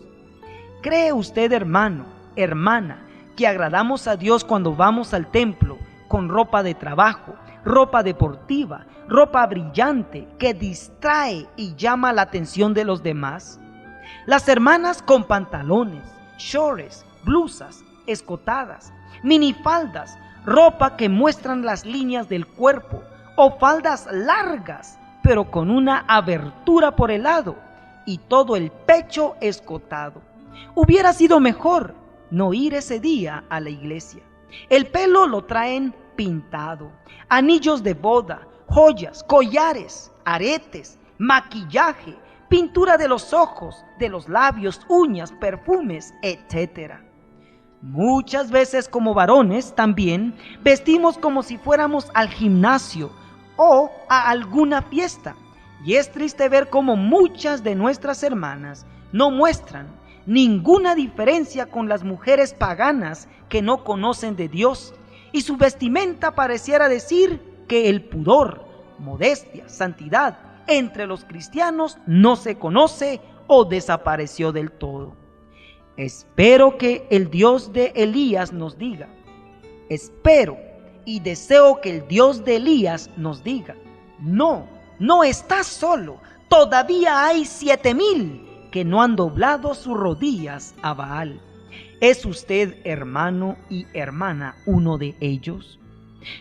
¿Cree usted, hermano, hermana, que agradamos a Dios cuando vamos al templo con ropa de trabajo, ropa deportiva, ropa brillante que distrae y llama la atención de los demás? Las hermanas con pantalones, shorts, blusas, escotadas, minifaldas, ropa que muestran las líneas del cuerpo, o faldas largas pero con una abertura por el lado y todo el pecho escotado. Hubiera sido mejor no ir ese día a la iglesia. El pelo lo traen pintado, anillos de boda, joyas, collares, aretes, maquillaje, pintura de los ojos, de los labios, uñas, perfumes, etc. Muchas veces, como varones también, vestimos como si fuéramos al gimnasio o a alguna fiesta, y es triste ver cómo muchas de nuestras hermanas no muestran ninguna diferencia con las mujeres paganas que no conocen de Dios, y su vestimenta pareciera decir que el pudor, modestia, santidad entre los cristianos no se conoce o desapareció del todo. Espero que el Dios de Elías nos diga, espero y deseo que el Dios de Elías nos diga: no, no estás solo, todavía hay 7,000 que no han doblado sus rodillas a Baal. ¿Es usted, hermano y hermana, uno de ellos?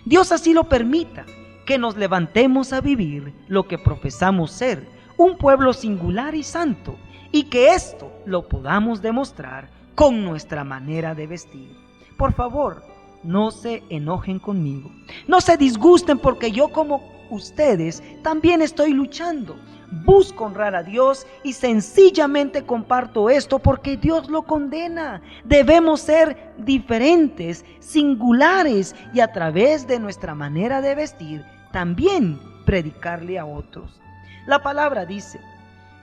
Dios así lo permita, que nos levantemos a vivir lo que profesamos ser, un pueblo singular y santo, y que esto lo podamos demostrar con nuestra manera de vestir. Por favor, no se enojen conmigo, no se disgusten porque yo, como ustedes, también estoy luchando. Busco honrar a Dios y sencillamente comparto esto porque Dios lo condena. Debemos ser diferentes, singulares, y a través de nuestra manera de vestir también predicarle a otros. La palabra dice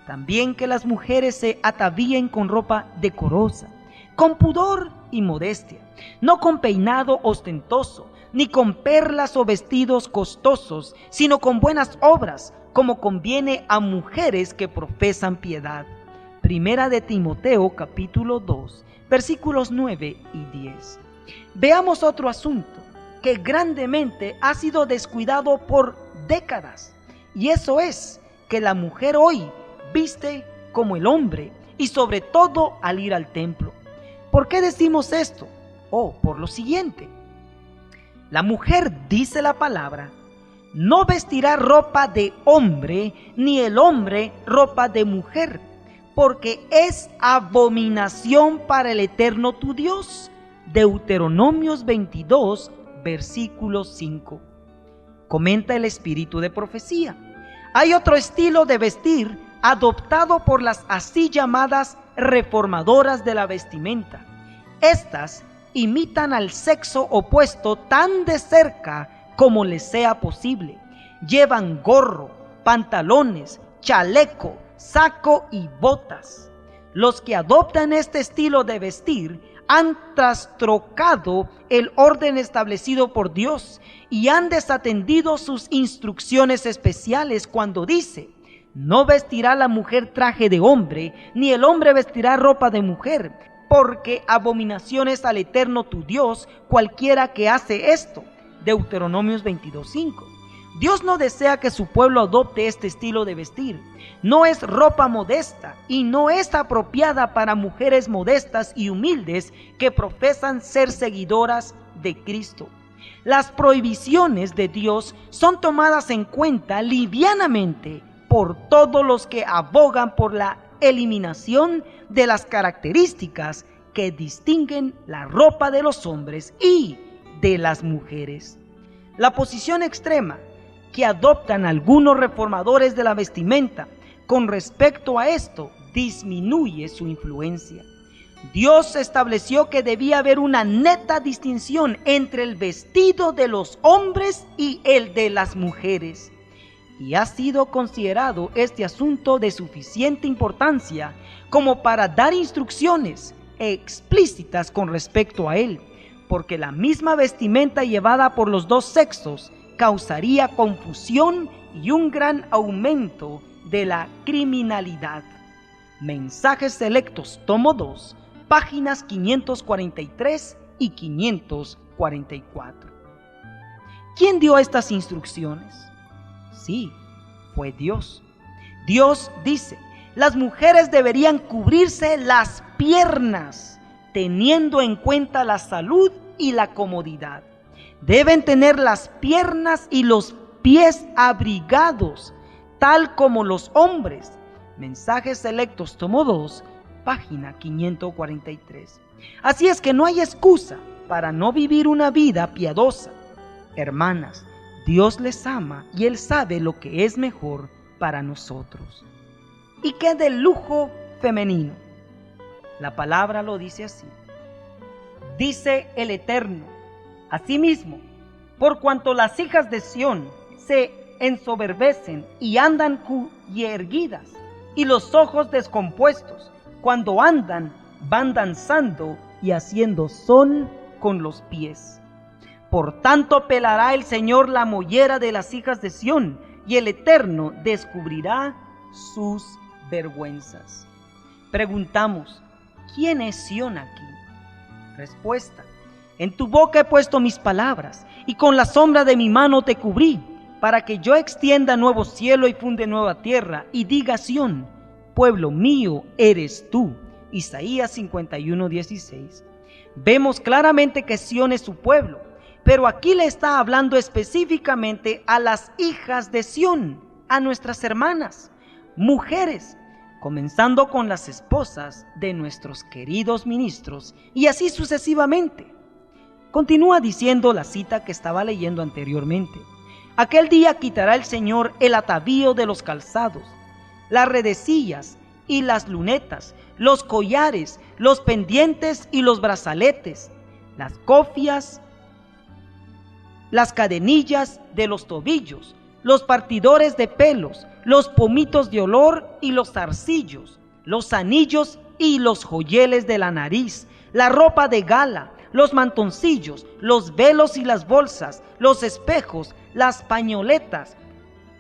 también que las mujeres se atavíen con ropa decorosa, con pudor y modestia, no con peinado ostentoso, ni con perlas o vestidos costosos, sino con buenas obras, como conviene a mujeres que profesan piedad. Primera de Timoteo capítulo 2, versículos 9 y 10. Veamos otro asunto que grandemente ha sido descuidado por décadas, y eso es que la mujer hoy viste como el hombre, y sobre todo al ir al templo. ¿Por qué decimos esto? Por lo siguiente. La mujer, dice la palabra, no vestirá ropa de hombre, ni el hombre ropa de mujer, porque es abominación para el Eterno tu Dios. Deuteronomios 22, versículo 5. Comenta el espíritu de profecía. Hay otro estilo de vestir adoptado por las así llamadas reformadoras de la vestimenta. Estas imitan al sexo opuesto tan de cerca como les sea posible. Llevan gorro, pantalones, chaleco, saco y botas. Los que adoptan este estilo de vestir han trastrocado el orden establecido por Dios y han desatendido sus instrucciones especiales cuando dice: no vestirá la mujer traje de hombre, ni el hombre vestirá ropa de mujer, porque abominación es al Eterno tu Dios cualquiera que hace esto. Deuteronomios 22:5. Dios no desea que su pueblo adopte este estilo de vestir. No es ropa modesta y no es apropiada para mujeres modestas y humildes que profesan ser seguidoras de Cristo. Las prohibiciones de Dios son tomadas en cuenta livianamente por todos los que abogan por la eliminación de las características que distinguen la ropa de los hombres y de las mujeres. La posición extrema que adoptan algunos reformadores de la vestimenta con respecto a esto disminuye su influencia. Dios estableció que debía haber una neta distinción entre el vestido de los hombres y el de las mujeres, y ha sido considerado este asunto de suficiente importancia como para dar instrucciones explícitas con respecto a él, porque la misma vestimenta llevada por los dos sexos causaría confusión y un gran aumento de la criminalidad. Mensajes Selectos, tomo 2, páginas 543 y 544. ¿Quién dio estas instrucciones? Sí, fue Dios. Dios dice: las mujeres deberían cubrirse las piernas, teniendo en cuenta la salud y la comodidad. Deben tener las piernas y los pies abrigados, tal como los hombres. Mensajes Selectos, tomo 2, página 543. Así es que no hay excusa para no vivir una vida piadosa. Hermanas, Dios les ama y Él sabe lo que es mejor para nosotros. ¿Y qué del lujo femenino? La palabra lo dice así. Dice el Eterno: asimismo, por cuanto las hijas de Sión se ensoberbecen y andan cuyerguidas, y los ojos descompuestos, cuando andan, van danzando y haciendo son con los pies. Por tanto pelará el Señor la mollera de las hijas de Sión, y el Eterno descubrirá sus vergüenzas. Preguntamos: ¿quién es Sión aquí? Respuesta: en tu boca he puesto mis palabras, y con la sombra de mi mano te cubrí, para que yo extienda nuevo cielo y funde nueva tierra, y diga Sión: pueblo mío eres tú. Isaías 51:16. Vemos claramente que Sión es su pueblo, pero aquí le está hablando específicamente a las hijas de Sión, a nuestras hermanas, mujeres, comenzando con las esposas de nuestros queridos ministros, y así sucesivamente. Continúa diciendo la cita que estaba leyendo anteriormente: aquel día quitará el Señor el atavío de los calzados, las redecillas y las lunetas, los collares, los pendientes y los brazaletes, las cofias, las cadenillas de los tobillos, los partidores de pelos, los pomitos de olor y los zarcillos, los anillos y los joyeles de la nariz, la ropa de gala, los mantoncillos, los velos y las bolsas, los espejos, las pañoletas,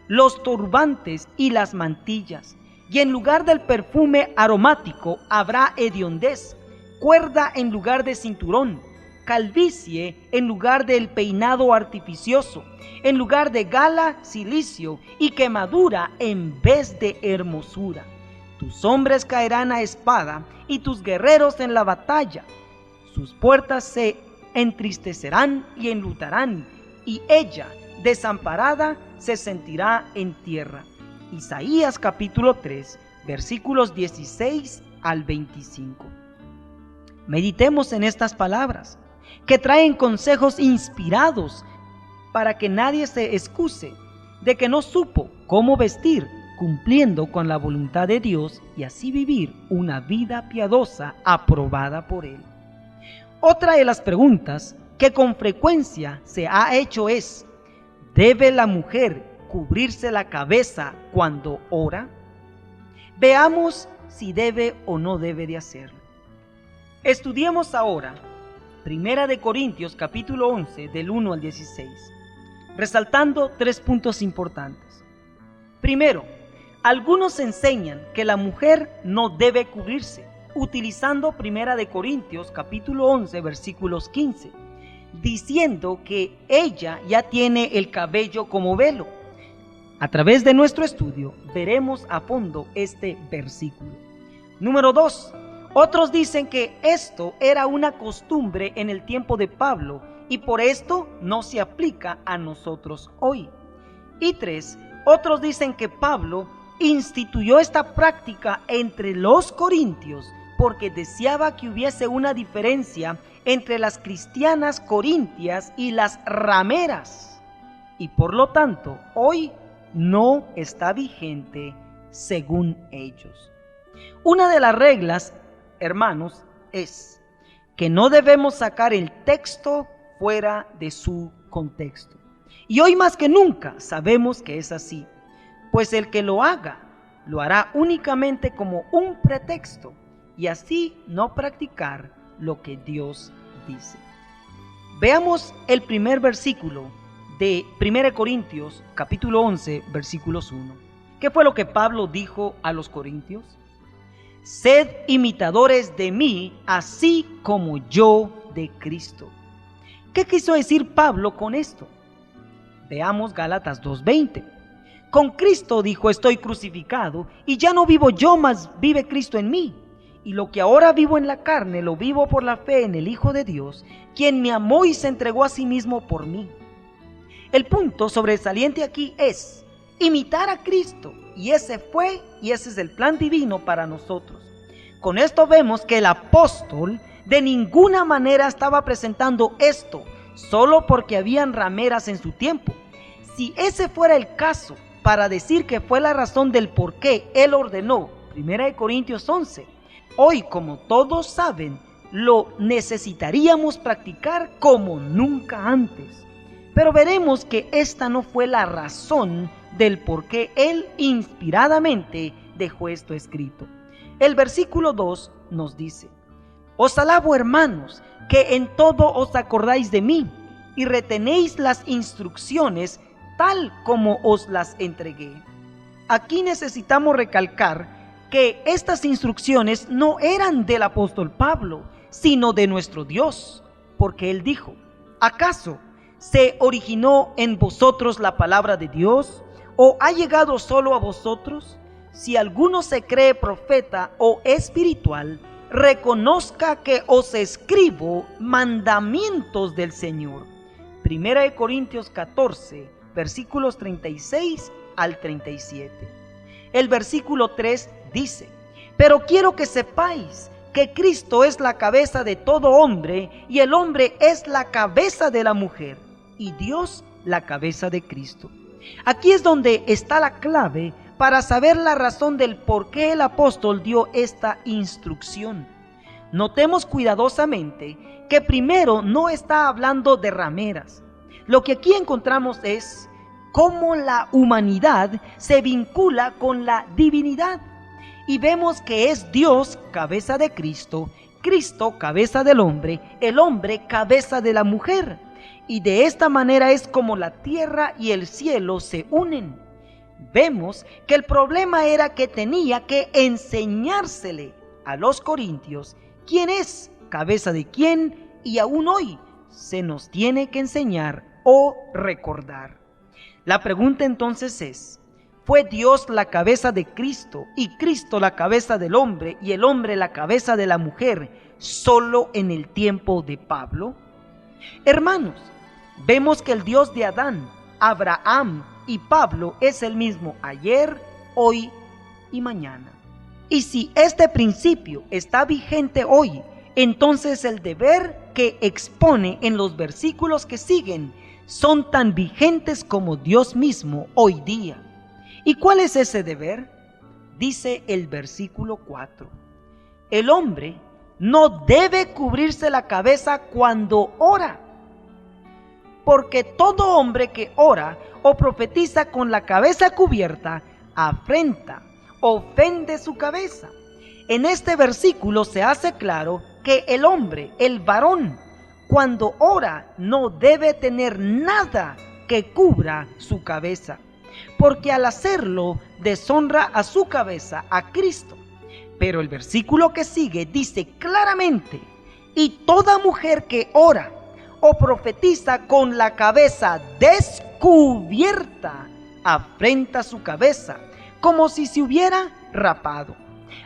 los turbantes y las mantillas. Y en lugar del perfume aromático habrá hediondez, cuerda en lugar de cinturón, calvicie en lugar del peinado artificioso, en lugar de gala, cilicio, y quemadura en vez de hermosura. Tus hombres caerán a espada y tus guerreros en la batalla. Sus puertas se entristecerán y enlutarán, y ella, desamparada, se sentirá en tierra. Isaías capítulo 3, versículos 16 al 25. Meditemos en estas palabras, que traen consejos inspirados para que nadie se excuse de que no supo cómo vestir, cumpliendo con la voluntad de Dios y así vivir una vida piadosa aprobada por Él. Otra de las preguntas que con frecuencia se ha hecho es: ¿debe la mujer cubrirse la cabeza cuando ora? Veamos si debe o no debe de hacerlo. Estudiemos ahora 1 Corintios capítulo 11 del 1 al 16, resaltando 3 puntos importantes. Primero, algunos enseñan que la mujer no debe cubrirse, utilizando 1 Corintios capítulo 11 versículos 15, diciendo que ella ya tiene el cabello como velo. A través de nuestro estudio veremos a fondo este versículo. Número 2. Otros dicen que esto era una costumbre en el tiempo de Pablo y por esto no se aplica a nosotros hoy. Y 3. Otros dicen que Pablo instituyó esta práctica entre los corintios porque deseaba que hubiese una diferencia entre las cristianas corintias y las rameras, y por lo tanto hoy no está vigente según ellos. Una de las reglas, hermanos, es que no debemos sacar el texto fuera de su contexto. Y hoy más que nunca sabemos que es así, pues el que lo haga, lo hará únicamente como un pretexto y así no practicar lo que Dios dice. Veamos el primer versículo de 1 Corintios capítulo 11 versículos 1. ¿Qué fue lo que Pablo dijo a los corintios? Sed imitadores de mí, así como yo de Cristo. ¿Qué quiso decir Pablo con esto? Veamos Gálatas 2:20. Con Cristo, dijo, estoy crucificado, y ya no vivo yo, mas vive Cristo en mí. Y lo que ahora vivo en la carne, lo vivo por la fe en el Hijo de Dios, quien me amó y se entregó a sí mismo por mí. El punto sobresaliente aquí es imitar a Cristo, y ese fue y ese es el plan divino para nosotros. Con esto vemos que el apóstol de ninguna manera estaba presentando esto solo porque habían rameras en su tiempo. Si ese fuera el caso, para decir que fue la razón del por qué él ordenó 1 Corintios 11, hoy, como todos saben, lo necesitaríamos practicar como nunca antes. Pero veremos que esta no fue la razón del por qué él inspiradamente dejó esto escrito. El versículo 2 nos dice: Os alabo, hermanos, que en todo os acordáis de mí y retenéis las instrucciones tal como os las entregué. Aquí necesitamos recalcar que estas instrucciones no eran del apóstol Pablo, sino de nuestro Dios, porque él dijo: ¿acaso se originó en vosotros la palabra de Dios? ¿O ha llegado solo a vosotros? Si alguno se cree profeta o espiritual, reconozca que os escribo mandamientos del Señor. 1 Corintios 14, versículos 36 al 37. El versículo 3 dice: Pero quiero que sepáis que Cristo es la cabeza de todo hombre, y el hombre es la cabeza de la mujer, y Dios la cabeza de Cristo. Aquí es donde está la clave para saber la razón del por qué el apóstol dio esta instrucción. Notemos cuidadosamente que primero no está hablando de rameras. Lo que aquí encontramos es cómo la humanidad se vincula con la divinidad. Y vemos que es Dios cabeza de Cristo, Cristo cabeza del hombre, el hombre cabeza de la mujer. Y de esta manera es como la tierra y el cielo se unen. Vemos que el problema era que tenía que enseñársele a los corintios quién es cabeza de quién, y aún hoy se nos tiene que enseñar o recordar. La pregunta entonces es: ¿Fue Dios la cabeza de Cristo y Cristo la cabeza del hombre y el hombre la cabeza de la mujer solo en el tiempo de Pablo? Hermanos, vemos que el Dios de Adán, Abraham y Pablo es el mismo ayer, hoy y mañana. Y si este principio está vigente hoy, entonces el deber que expone en los versículos que siguen son tan vigentes como Dios mismo hoy día. ¿Y cuál es ese deber? Dice el versículo 4. El hombre no debe cubrirse la cabeza cuando ora, porque todo hombre que ora o profetiza con la cabeza cubierta afrenta, ofende su cabeza. En este versículo se hace claro que el hombre, el varón, cuando ora no debe tener nada que cubra su cabeza, porque al hacerlo deshonra a su cabeza, a Cristo. Pero el versículo que sigue dice claramente: y toda mujer que ora o profetiza con la cabeza descubierta afrenta su cabeza, como si se hubiera rapado.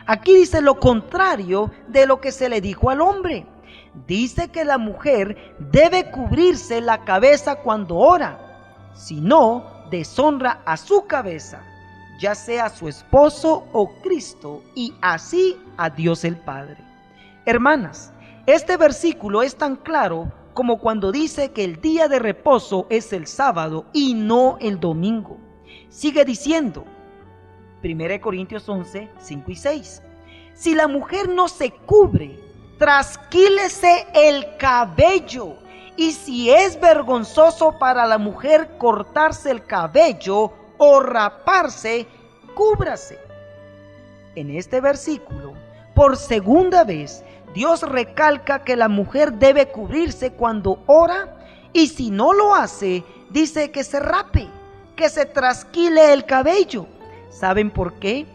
Aquí dice lo contrario de lo que se le dijo al hombre. Dice que la mujer debe cubrirse la cabeza cuando ora, si no, deshonra a su cabeza, ya sea su esposo o Cristo, y así a Dios el Padre. Hermanas, este versículo es tan claro como cuando dice que el día de reposo es el sábado y no el domingo. Sigue diciendo, 1 Corintios 11, 5 y 6. Si la mujer no se cubre, trasquílese el cabello. Y si es vergonzoso para la mujer cortarse el cabello o raparse, cúbrase. En este versículo, por segunda vez, Dios recalca que la mujer debe cubrirse cuando ora, y si no lo hace, dice que se rape, que se trasquile el cabello. ¿Saben por qué?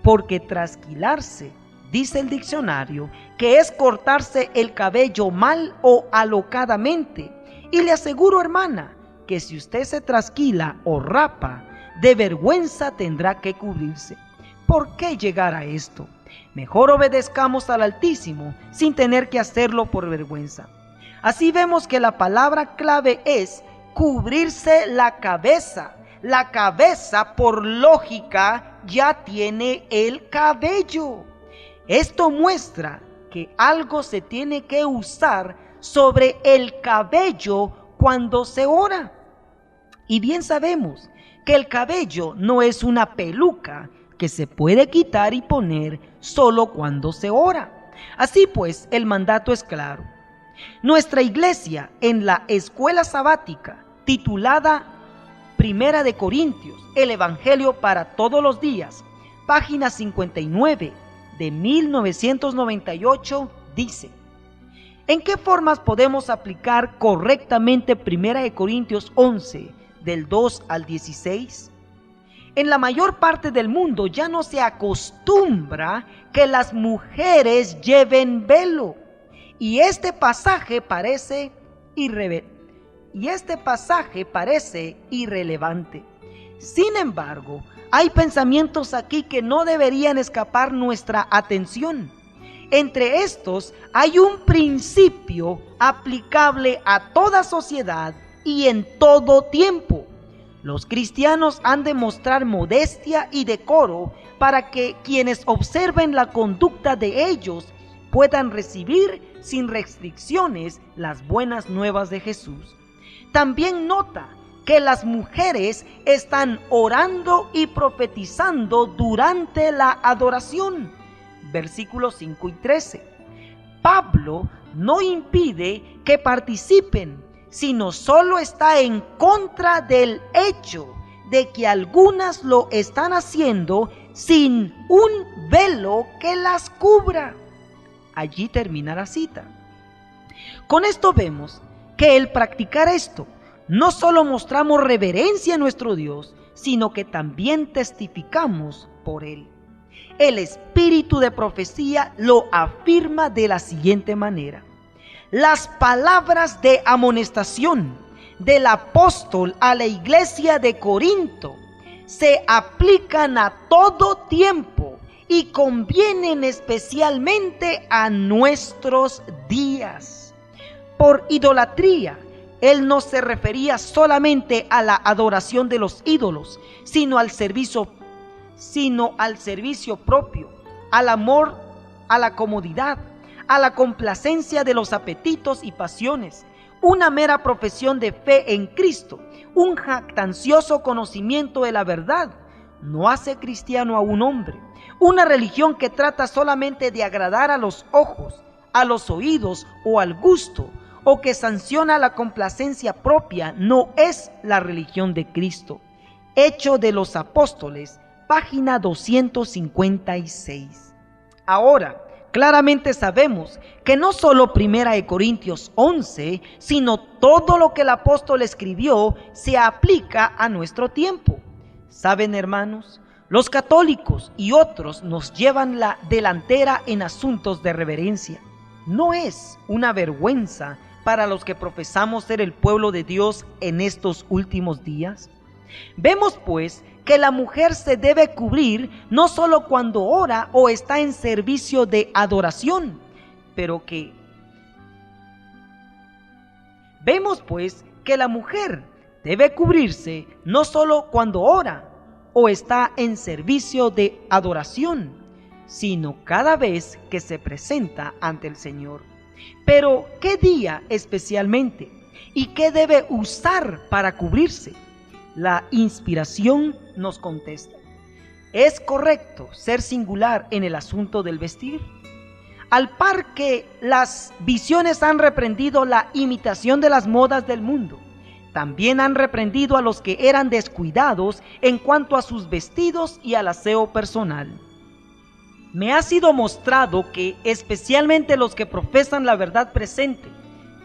Porque trasquilarse, dice el diccionario, que es cortarse el cabello mal o alocadamente. Y le aseguro, hermana, que si usted se trasquila o rapa, de vergüenza tendrá que cubrirse. ¿Por qué llegar a esto? Mejor obedezcamos al Altísimo sin tener que hacerlo por vergüenza. Así vemos que la palabra clave es cubrirse la cabeza. La cabeza, por lógica, ya tiene el cabello. Esto muestra que algo se tiene que usar sobre el cabello cuando se ora. Y bien sabemos que el cabello no es una peluca que se puede quitar y poner solo cuando se ora. Así pues, el mandato es claro. Nuestra iglesia, en la escuela sabática titulada 1 de Corintios, el Evangelio para todos los días, página 59 de 1998, dice: ¿en qué formas podemos aplicar correctamente 1 de Corintios 11, del 2 al 16? En la mayor parte del mundo ya no se acostumbra que las mujeres lleven velo, y este pasaje parece irrelevante. Sin embargo, hay pensamientos aquí que no deberían escapar nuestra atención. Entre estos hay un principio aplicable a toda sociedad y en todo tiempo. Los cristianos han de mostrar modestia y decoro para que quienes observen la conducta de ellos puedan recibir sin restricciones las buenas nuevas de Jesús. También nota que las mujeres están orando y profetizando durante la adoración. Versículos 5 y 13. Pablo no impide que participen, sino solo está en contra del hecho de que algunas lo están haciendo sin un velo que las cubra. Allí termina la cita. Con esto vemos que el practicar esto, no solo mostramos reverencia a nuestro Dios, sino que también testificamos por Él. El espíritu de profecía lo afirma de la siguiente manera: las palabras de amonestación del apóstol a la iglesia de Corinto se aplican a todo tiempo y convienen especialmente a nuestros días. Por idolatría, él no se refería solamente a la adoración de los ídolos, sino al servicio propio, al amor, a la comodidad, a la complacencia de los apetitos y pasiones, una mera profesión de fe en Cristo, un jactancioso conocimiento de la verdad, no hace cristiano a un hombre. Una religión que trata solamente de agradar a los ojos, a los oídos o al gusto, o que sanciona la complacencia propia, no es la religión de Cristo. Hechos de los Apóstoles, página 256. Ahora, claramente sabemos que no solo 1 Corintios 11, sino todo lo que el apóstol escribió se aplica a nuestro tiempo. ¿Saben, hermanos? Los católicos y otros nos llevan la delantera en asuntos de reverencia. ¿No es una vergüenza para los que profesamos ser el pueblo de Dios en estos últimos días? Vemos pues que la mujer se debe cubrir no solo cuando ora o está en servicio de adoración, Vemos pues que la mujer debe cubrirse no solo cuando ora o está en servicio de adoración, sino cada vez que se presenta ante el Señor. Pero, ¿qué día especialmente? ¿Y qué debe usar para cubrirse? La inspiración nos contesta: ¿es correcto ser singular en el asunto del vestir? Al par que las visiones han reprendido la imitación de las modas del mundo, también han reprendido a los que eran descuidados en cuanto a sus vestidos y al aseo personal. Me ha sido mostrado que especialmente los que profesan la verdad presente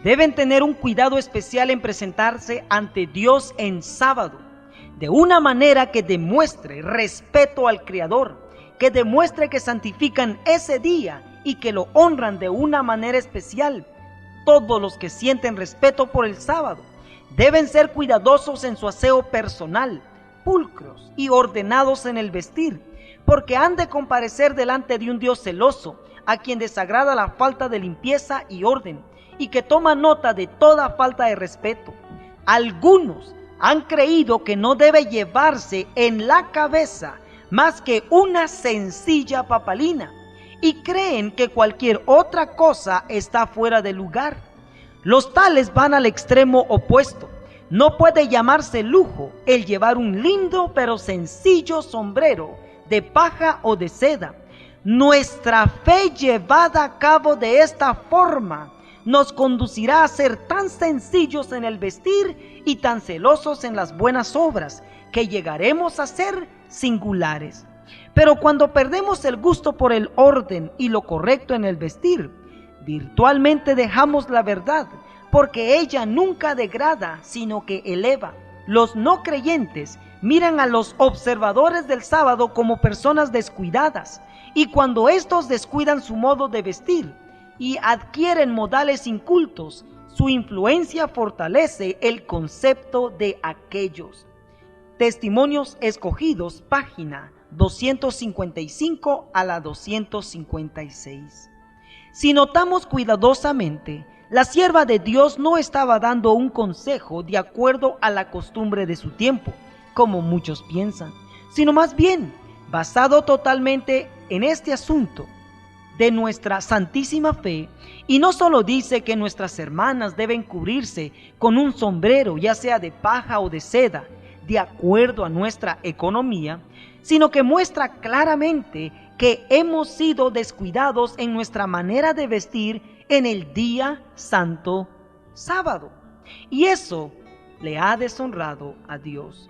deben tener un cuidado especial en presentarse ante Dios en sábado, de una manera que demuestre respeto al Creador, que demuestre que santifican ese día y que lo honran de una manera especial. Todos los que sienten respeto por el sábado deben ser cuidadosos en su aseo personal, pulcros y ordenados en el vestir, porque han de comparecer delante de un Dios celoso, a quien desagrada la falta de limpieza y orden, y que toma nota de toda falta de respeto. Algunos han creído que no debe llevarse en la cabeza más que una sencilla papalina, y creen que cualquier otra cosa está fuera de lugar. Los tales van al extremo opuesto. No puede llamarse lujo el llevar un lindo pero sencillo sombrero de paja o de seda. Nuestra fe llevada a cabo de esta forma nos conducirá a ser tan sencillos en el vestir y tan celosos en las buenas obras, que llegaremos a ser singulares. Pero cuando perdemos el gusto por el orden y lo correcto en el vestir, virtualmente dejamos la verdad, porque ella nunca degrada, sino que eleva. Los no creyentes miran a los observadores del sábado como personas descuidadas, y cuando estos descuidan su modo de vestir y adquieren modales incultos, su influencia fortalece el concepto de aquellos. Testimonios Escogidos, página 255 a la 256. Si notamos cuidadosamente, la sierva de Dios no estaba dando un consejo de acuerdo a la costumbre de su tiempo, como muchos piensan, sino más bien basado totalmente en este asunto de nuestra santísima fe. Y no solo dice que nuestras hermanas deben cubrirse con un sombrero, ya sea de paja o de seda, de acuerdo a nuestra economía, sino que muestra claramente que hemos sido descuidados en nuestra manera de vestir en el día santo sábado, y eso le ha deshonrado a Dios.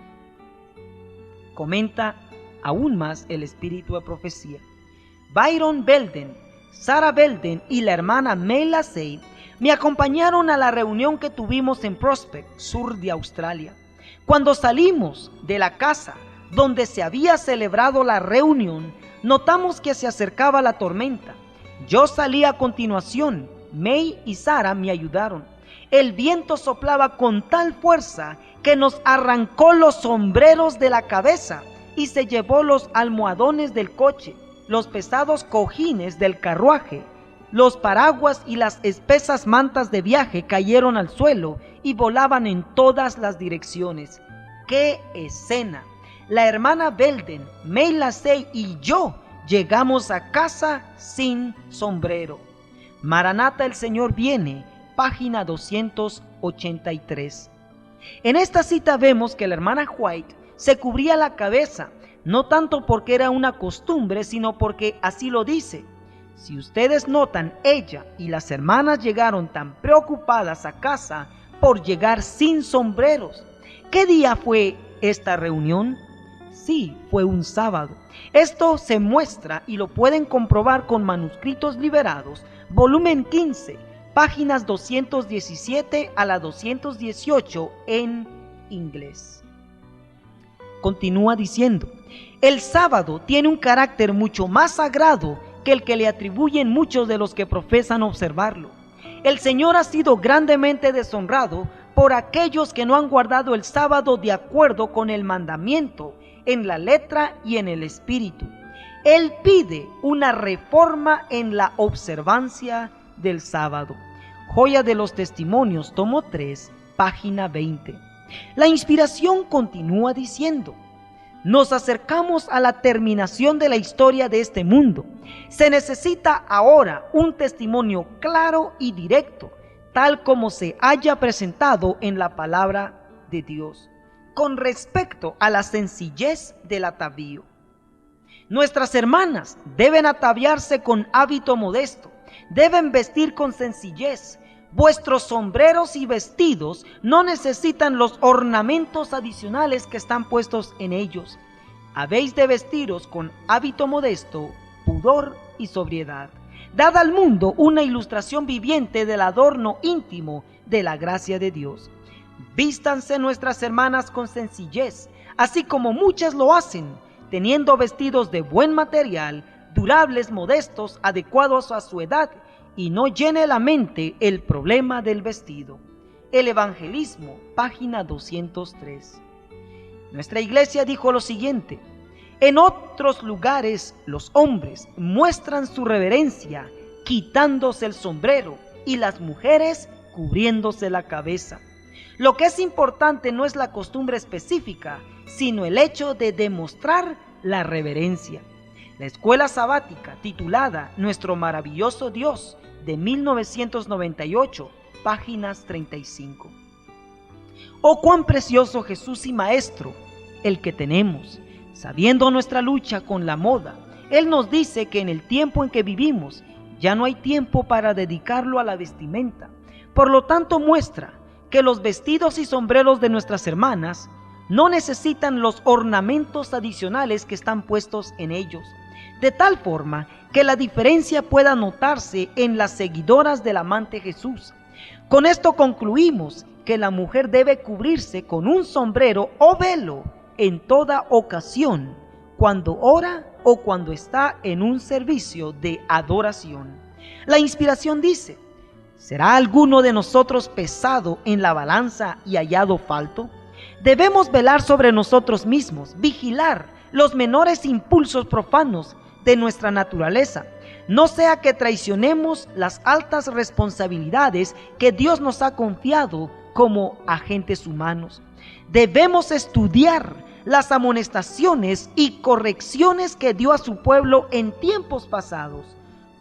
Comenta aún más el espíritu de profecía. Byron Belden, Sarah Belden y la hermana May Lassay me acompañaron a la reunión que tuvimos en Prospect, sur de Australia. Cuando salimos de la casa donde se había celebrado la reunión, notamos que se acercaba la tormenta. Yo salí a continuación. May y Sarah me ayudaron. El viento soplaba con tal fuerza que nos arrancó los sombreros de la cabeza y se llevó los almohadones del coche, los pesados cojines del carruaje, los paraguas y las espesas mantas de viaje cayeron al suelo y volaban en todas las direcciones. ¡Qué escena! La hermana Belden, May Lassay y yo llegamos a casa sin sombrero. Maranata, el Señor viene, página 283. En esta cita vemos que la hermana White se cubría la cabeza, no tanto porque era una costumbre, sino porque así lo dice. Si ustedes notan, ella y las hermanas llegaron tan preocupadas a casa por llegar sin sombreros. ¿Qué día fue esta reunión? Sí, fue un sábado. Esto se muestra y lo pueden comprobar con Manuscritos Liberados, volumen 15, páginas 217 a la 218 en inglés. Continúa diciendo, el sábado tiene un carácter mucho más sagrado que el que le atribuyen muchos de los que profesan observarlo. El Señor ha sido grandemente deshonrado por aquellos que no han guardado el sábado de acuerdo con el mandamiento, en la letra y en el espíritu. Él pide una reforma en la observancia del sábado. Joya de los Testimonios, tomo 3, página 20. La inspiración continúa diciendo, nos acercamos a la terminación de la historia de este mundo. Se necesita ahora un testimonio claro y directo, tal como se haya presentado en la palabra de Dios, con respecto a la sencillez del atavío. Nuestras hermanas deben ataviarse con hábito modesto, deben vestir con sencillez. Vuestros sombreros y vestidos no necesitan los ornamentos adicionales que están puestos en ellos. Habéis de vestiros con hábito modesto, pudor y sobriedad. Dad al mundo una ilustración viviente del adorno íntimo de la gracia de Dios. Vístanse nuestras hermanas con sencillez, así como muchas lo hacen, teniendo vestidos de buen material, durables, modestos, adecuados a su edad, y no llene la mente el problema del vestido. El Evangelismo, página 203. Nuestra iglesia dijo lo siguiente: en otros lugares los hombres muestran su reverencia quitándose el sombrero y las mujeres cubriéndose la cabeza. Lo que es importante no es la costumbre específica, sino el hecho de demostrar la reverencia. La escuela sabática titulada Nuestro maravilloso Dios, de 1998, páginas 35. Oh, cuán precioso Jesús y Maestro el que tenemos. Sabiendo nuestra lucha con la moda, Él nos dice que en el tiempo en que vivimos ya no hay tiempo para dedicarlo a la vestimenta. Por lo tanto, muestra que los vestidos y sombreros de nuestras hermanas no necesitan los ornamentos adicionales que están puestos en ellos, de tal forma que la diferencia pueda notarse en las seguidoras del amante Jesús. Con esto concluimos que la mujer debe cubrirse con un sombrero o velo en toda ocasión, cuando ora o cuando está en un servicio de adoración. La inspiración dice: ¿será alguno de nosotros pesado en la balanza y hallado falto? Debemos velar sobre nosotros mismos, vigilar los menores impulsos profanos de nuestra naturaleza, no sea que traicionemos las altas responsabilidades que Dios nos ha confiado como agentes humanos. Debemos estudiar las amonestaciones y correcciones que dio a su pueblo en tiempos pasados.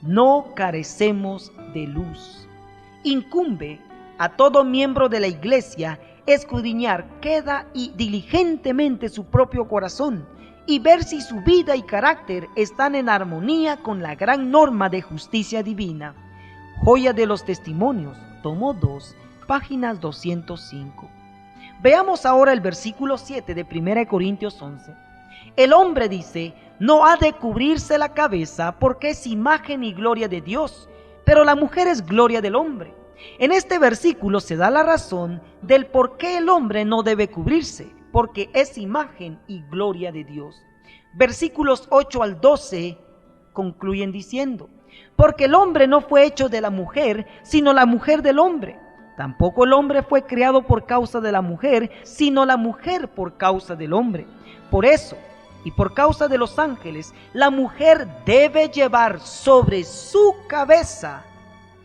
No carecemos de luz. Incumbe a todo miembro de la iglesia escudriñar queda y diligentemente su propio corazón y ver si su vida y carácter están en armonía con la gran norma de justicia divina. Joya de los Testimonios, tomo 2, páginas 205. Veamos ahora el versículo 7 de 1 Corintios 11. El hombre, dice, no ha de cubrirse la cabeza porque es imagen y gloria de Dios, pero la mujer es gloria del hombre. En este versículo se da la razón del por qué el hombre no debe cubrirse, porque es imagen y gloria de Dios. Versículos 8 al 12 concluyen diciendo: porque el hombre no fue hecho de la mujer, sino la mujer del hombre. Tampoco el hombre fue creado por causa de la mujer, sino la mujer por causa del hombre. Por eso, y por causa de los ángeles, la mujer debe llevar sobre su cabeza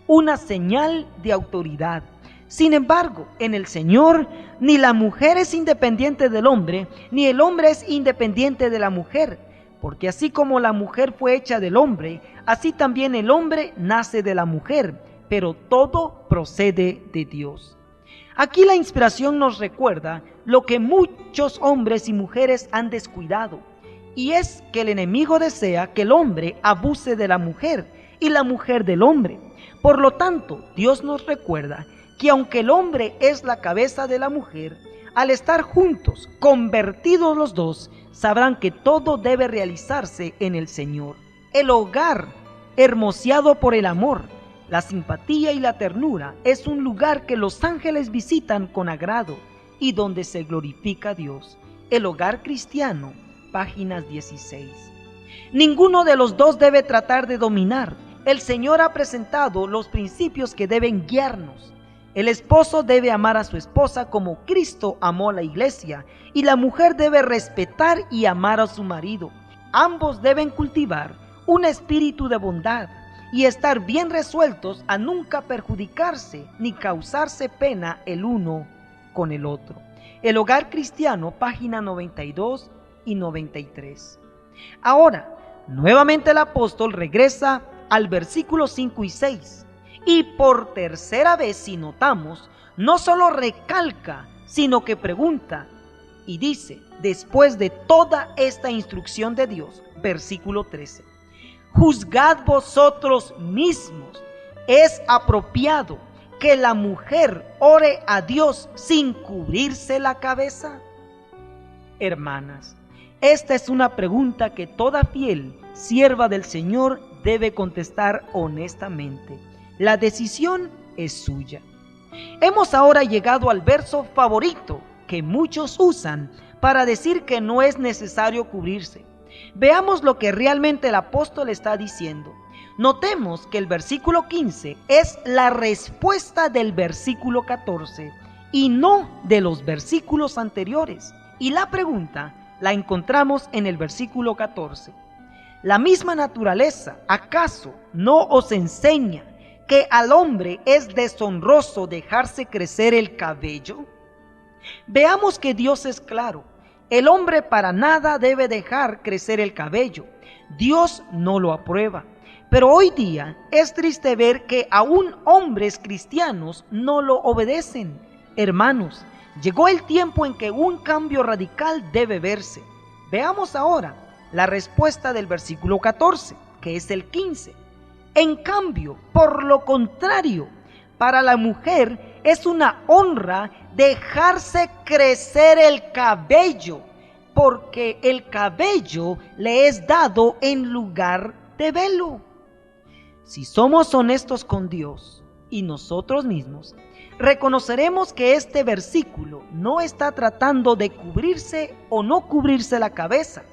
una señal de autoridad. Sin embargo, en el Señor, ni la mujer es independiente del hombre, ni el hombre es independiente de la mujer, porque así como la mujer fue hecha del hombre, así también el hombre nace de la mujer, pero todo procede de Dios. Aquí la inspiración nos recuerda lo que muchos hombres y mujeres han descuidado, y es que el enemigo desea que el hombre abuse de la mujer y la mujer del hombre. Por lo tanto, Dios nos recuerda que aunque el hombre es la cabeza de la mujer, al estar juntos, convertidos los dos, sabrán que todo debe realizarse en el Señor. El hogar, hermoseado por el amor, la simpatía y la ternura, es un lugar que los ángeles visitan con agrado y donde se glorifica a Dios. El hogar cristiano, páginas 16. Ninguno de los dos debe tratar de dominar. El Señor ha presentado los principios que deben guiarnos. El esposo debe amar a su esposa como Cristo amó a la iglesia, y la mujer debe respetar y amar a su marido. Ambos deben cultivar un espíritu de bondad y estar bien resueltos a nunca perjudicarse ni causarse pena el uno con el otro. El hogar cristiano, página 92 y 93. Ahora, nuevamente el apóstol regresa al versículo 5 y 6. Y por tercera vez, si notamos, no solo recalca, sino que pregunta y dice, después de toda esta instrucción de Dios, versículo 13, juzgad vosotros mismos, ¿es apropiado que la mujer ore a Dios sin cubrirse la cabeza? Hermanas, esta es una pregunta que toda fiel sierva del Señor debe contestar honestamente. La decisión es suya. Hemos ahora llegado al verso favorito que muchos usan para decir que no es necesario cubrirse. Veamos lo que realmente el apóstol está diciendo. Notemos que el versículo 15 es la respuesta del versículo 14 y no de los versículos anteriores. Y la pregunta la encontramos en el versículo 14. La misma naturaleza, ¿acaso no os enseña que al hombre es deshonroso dejarse crecer el cabello? Veamos que Dios es claro. El hombre para nada debe dejar crecer el cabello. Dios no lo aprueba. Pero hoy día es triste ver que aún hombres cristianos no lo obedecen. Hermanos, llegó el tiempo en que un cambio radical debe verse. Veamos ahora la respuesta del versículo 14, que es el 15. En cambio, por lo contrario, para la mujer es una honra dejarse crecer el cabello, porque el cabello le es dado en lugar de velo. Si somos honestos con Dios y nosotros mismos, reconoceremos que este versículo no está tratando de cubrirse o no cubrirse la cabeza.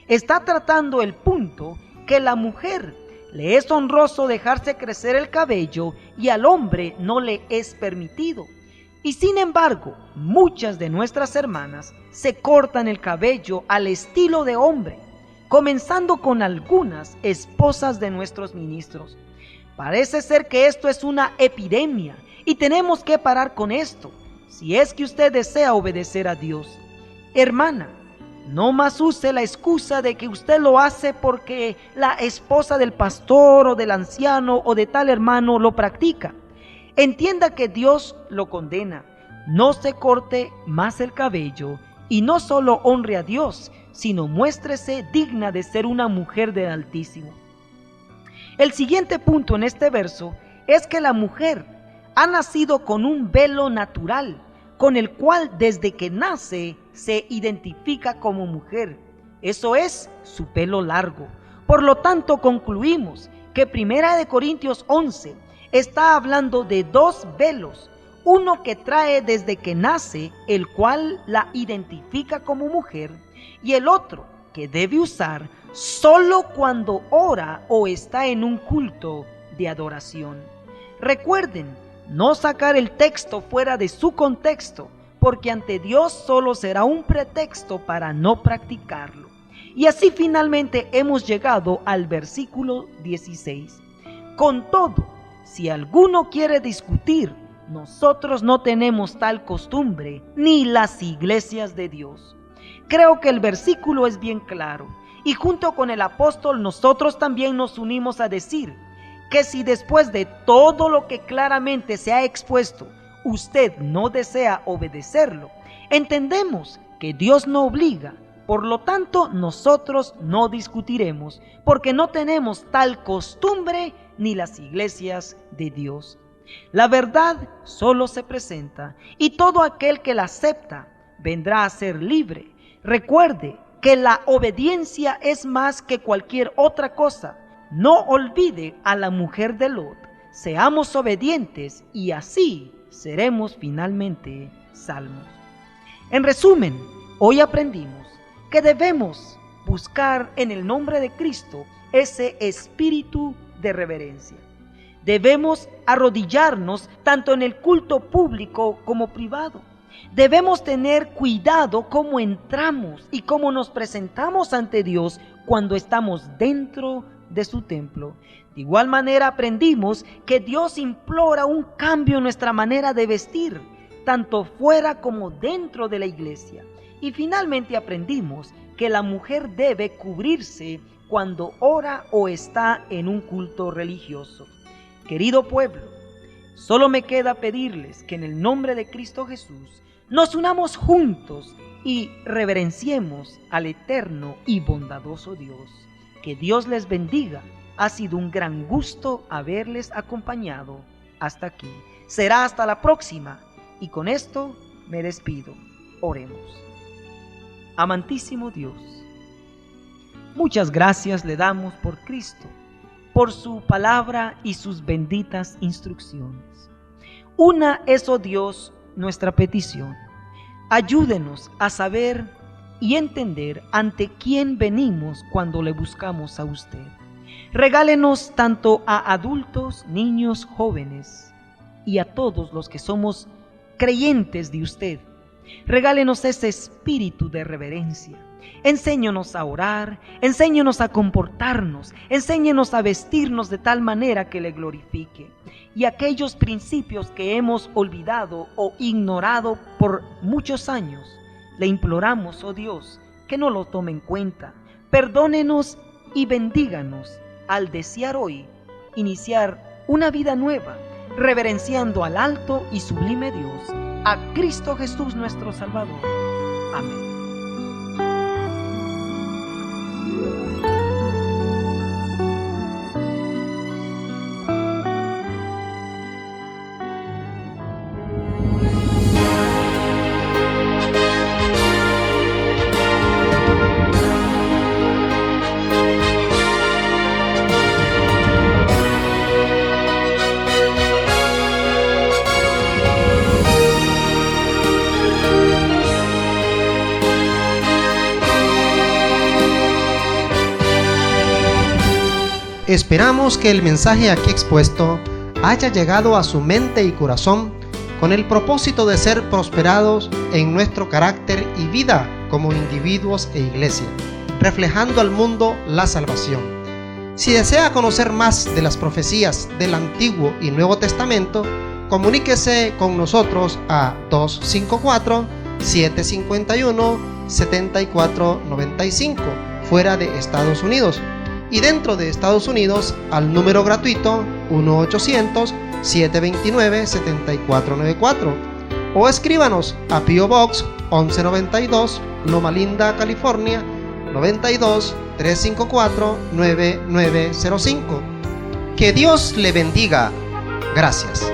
Está tratando el punto que la mujer le es honroso dejarse crecer el cabello y al hombre no le es permitido. Y sin embargo, muchas de nuestras hermanas se cortan el cabello al estilo de hombre, comenzando con algunas esposas de nuestros ministros. Parece ser que esto es una epidemia y tenemos que parar con esto, si es que usted desea obedecer a Dios. Hermana, no más use la excusa de que usted lo hace porque la esposa del pastor o del anciano o de tal hermano lo practica. Entienda que Dios lo condena. No se corte más el cabello y no solo honre a Dios, sino muéstrese digna de ser una mujer del Altísimo. El siguiente punto en este verso es que la mujer ha nacido con un velo natural, con el cual desde que nace se identifica como mujer. Eso es su pelo largo. Por lo tanto, concluimos que 1 Corintios 11 está hablando de dos velos, uno que trae desde que nace, el cual la identifica como mujer, y el otro que debe usar solo cuando ora o está en un culto de adoración. Recuerden, no sacar el texto fuera de su contexto, porque ante Dios solo será un pretexto para no practicarlo. Y así finalmente hemos llegado al versículo 16. Con todo, si alguno quiere discutir, nosotros no tenemos tal costumbre, ni las iglesias de Dios. Creo que el versículo es bien claro, y junto con el apóstol nosotros también nos unimos a decir que si después de todo lo que claramente se ha expuesto, usted no desea obedecerlo, entendemos que Dios no obliga. Por lo tanto, nosotros no discutiremos, porque no tenemos tal costumbre ni las iglesias de Dios. La verdad solo se presenta, y todo aquel que la acepta vendrá a ser libre. Recuerde que la obediencia es más que cualquier otra cosa. No olvide a la mujer de Lot. Seamos obedientes y así seremos finalmente salvos. En resumen, hoy aprendimos que debemos buscar en el nombre de Cristo ese espíritu de reverencia. Debemos arrodillarnos tanto en el culto público como privado. Debemos tener cuidado cómo entramos y cómo nos presentamos ante Dios cuando estamos dentro de su templo. De igual manera aprendimos que Dios implora un cambio en nuestra manera de vestir, tanto fuera como dentro de la iglesia. Y finalmente aprendimos que la mujer debe cubrirse cuando ora o está en un culto religioso. Querido pueblo, solo me queda pedirles que en el nombre de Cristo Jesús nos unamos juntos y reverenciemos al eterno y bondadoso Dios. Que Dios les bendiga. Ha sido un gran gusto haberles acompañado hasta aquí. Será hasta la próxima. Y con esto me despido. Oremos. Amantísimo Dios, muchas gracias le damos por Cristo, por su palabra y sus benditas instrucciones. Una es, oh Dios, nuestra petición. Ayúdenos a saber y entender ante quién venimos cuando le buscamos a usted. Regálenos tanto a adultos, niños, jóvenes y a todos los que somos creyentes de usted. Regálenos ese espíritu de reverencia. Enséñanos a orar, enséñanos a comportarnos, enséñanos a vestirnos de tal manera que le glorifique. Y aquellos principios que hemos olvidado o ignorado por muchos años, le imploramos, oh Dios, que no lo tome en cuenta. Perdónenos y bendíganos al desear hoy iniciar una vida nueva, reverenciando al alto y sublime Dios, a Cristo Jesús nuestro Salvador. Amén. Esperamos que el mensaje aquí expuesto haya llegado a su mente y corazón con el propósito de ser prosperados en nuestro carácter y vida como individuos e iglesia, reflejando al mundo la salvación. Si desea conocer más de las profecías del Antiguo y Nuevo Testamento, comuníquese con nosotros a 254-751-7495 fuera de Estados Unidos, y dentro de Estados Unidos al número gratuito 1-800-729-7494, o escríbanos a P.O. Box 1192, Loma Linda, California 92354-9905. Que Dios le bendiga. Gracias.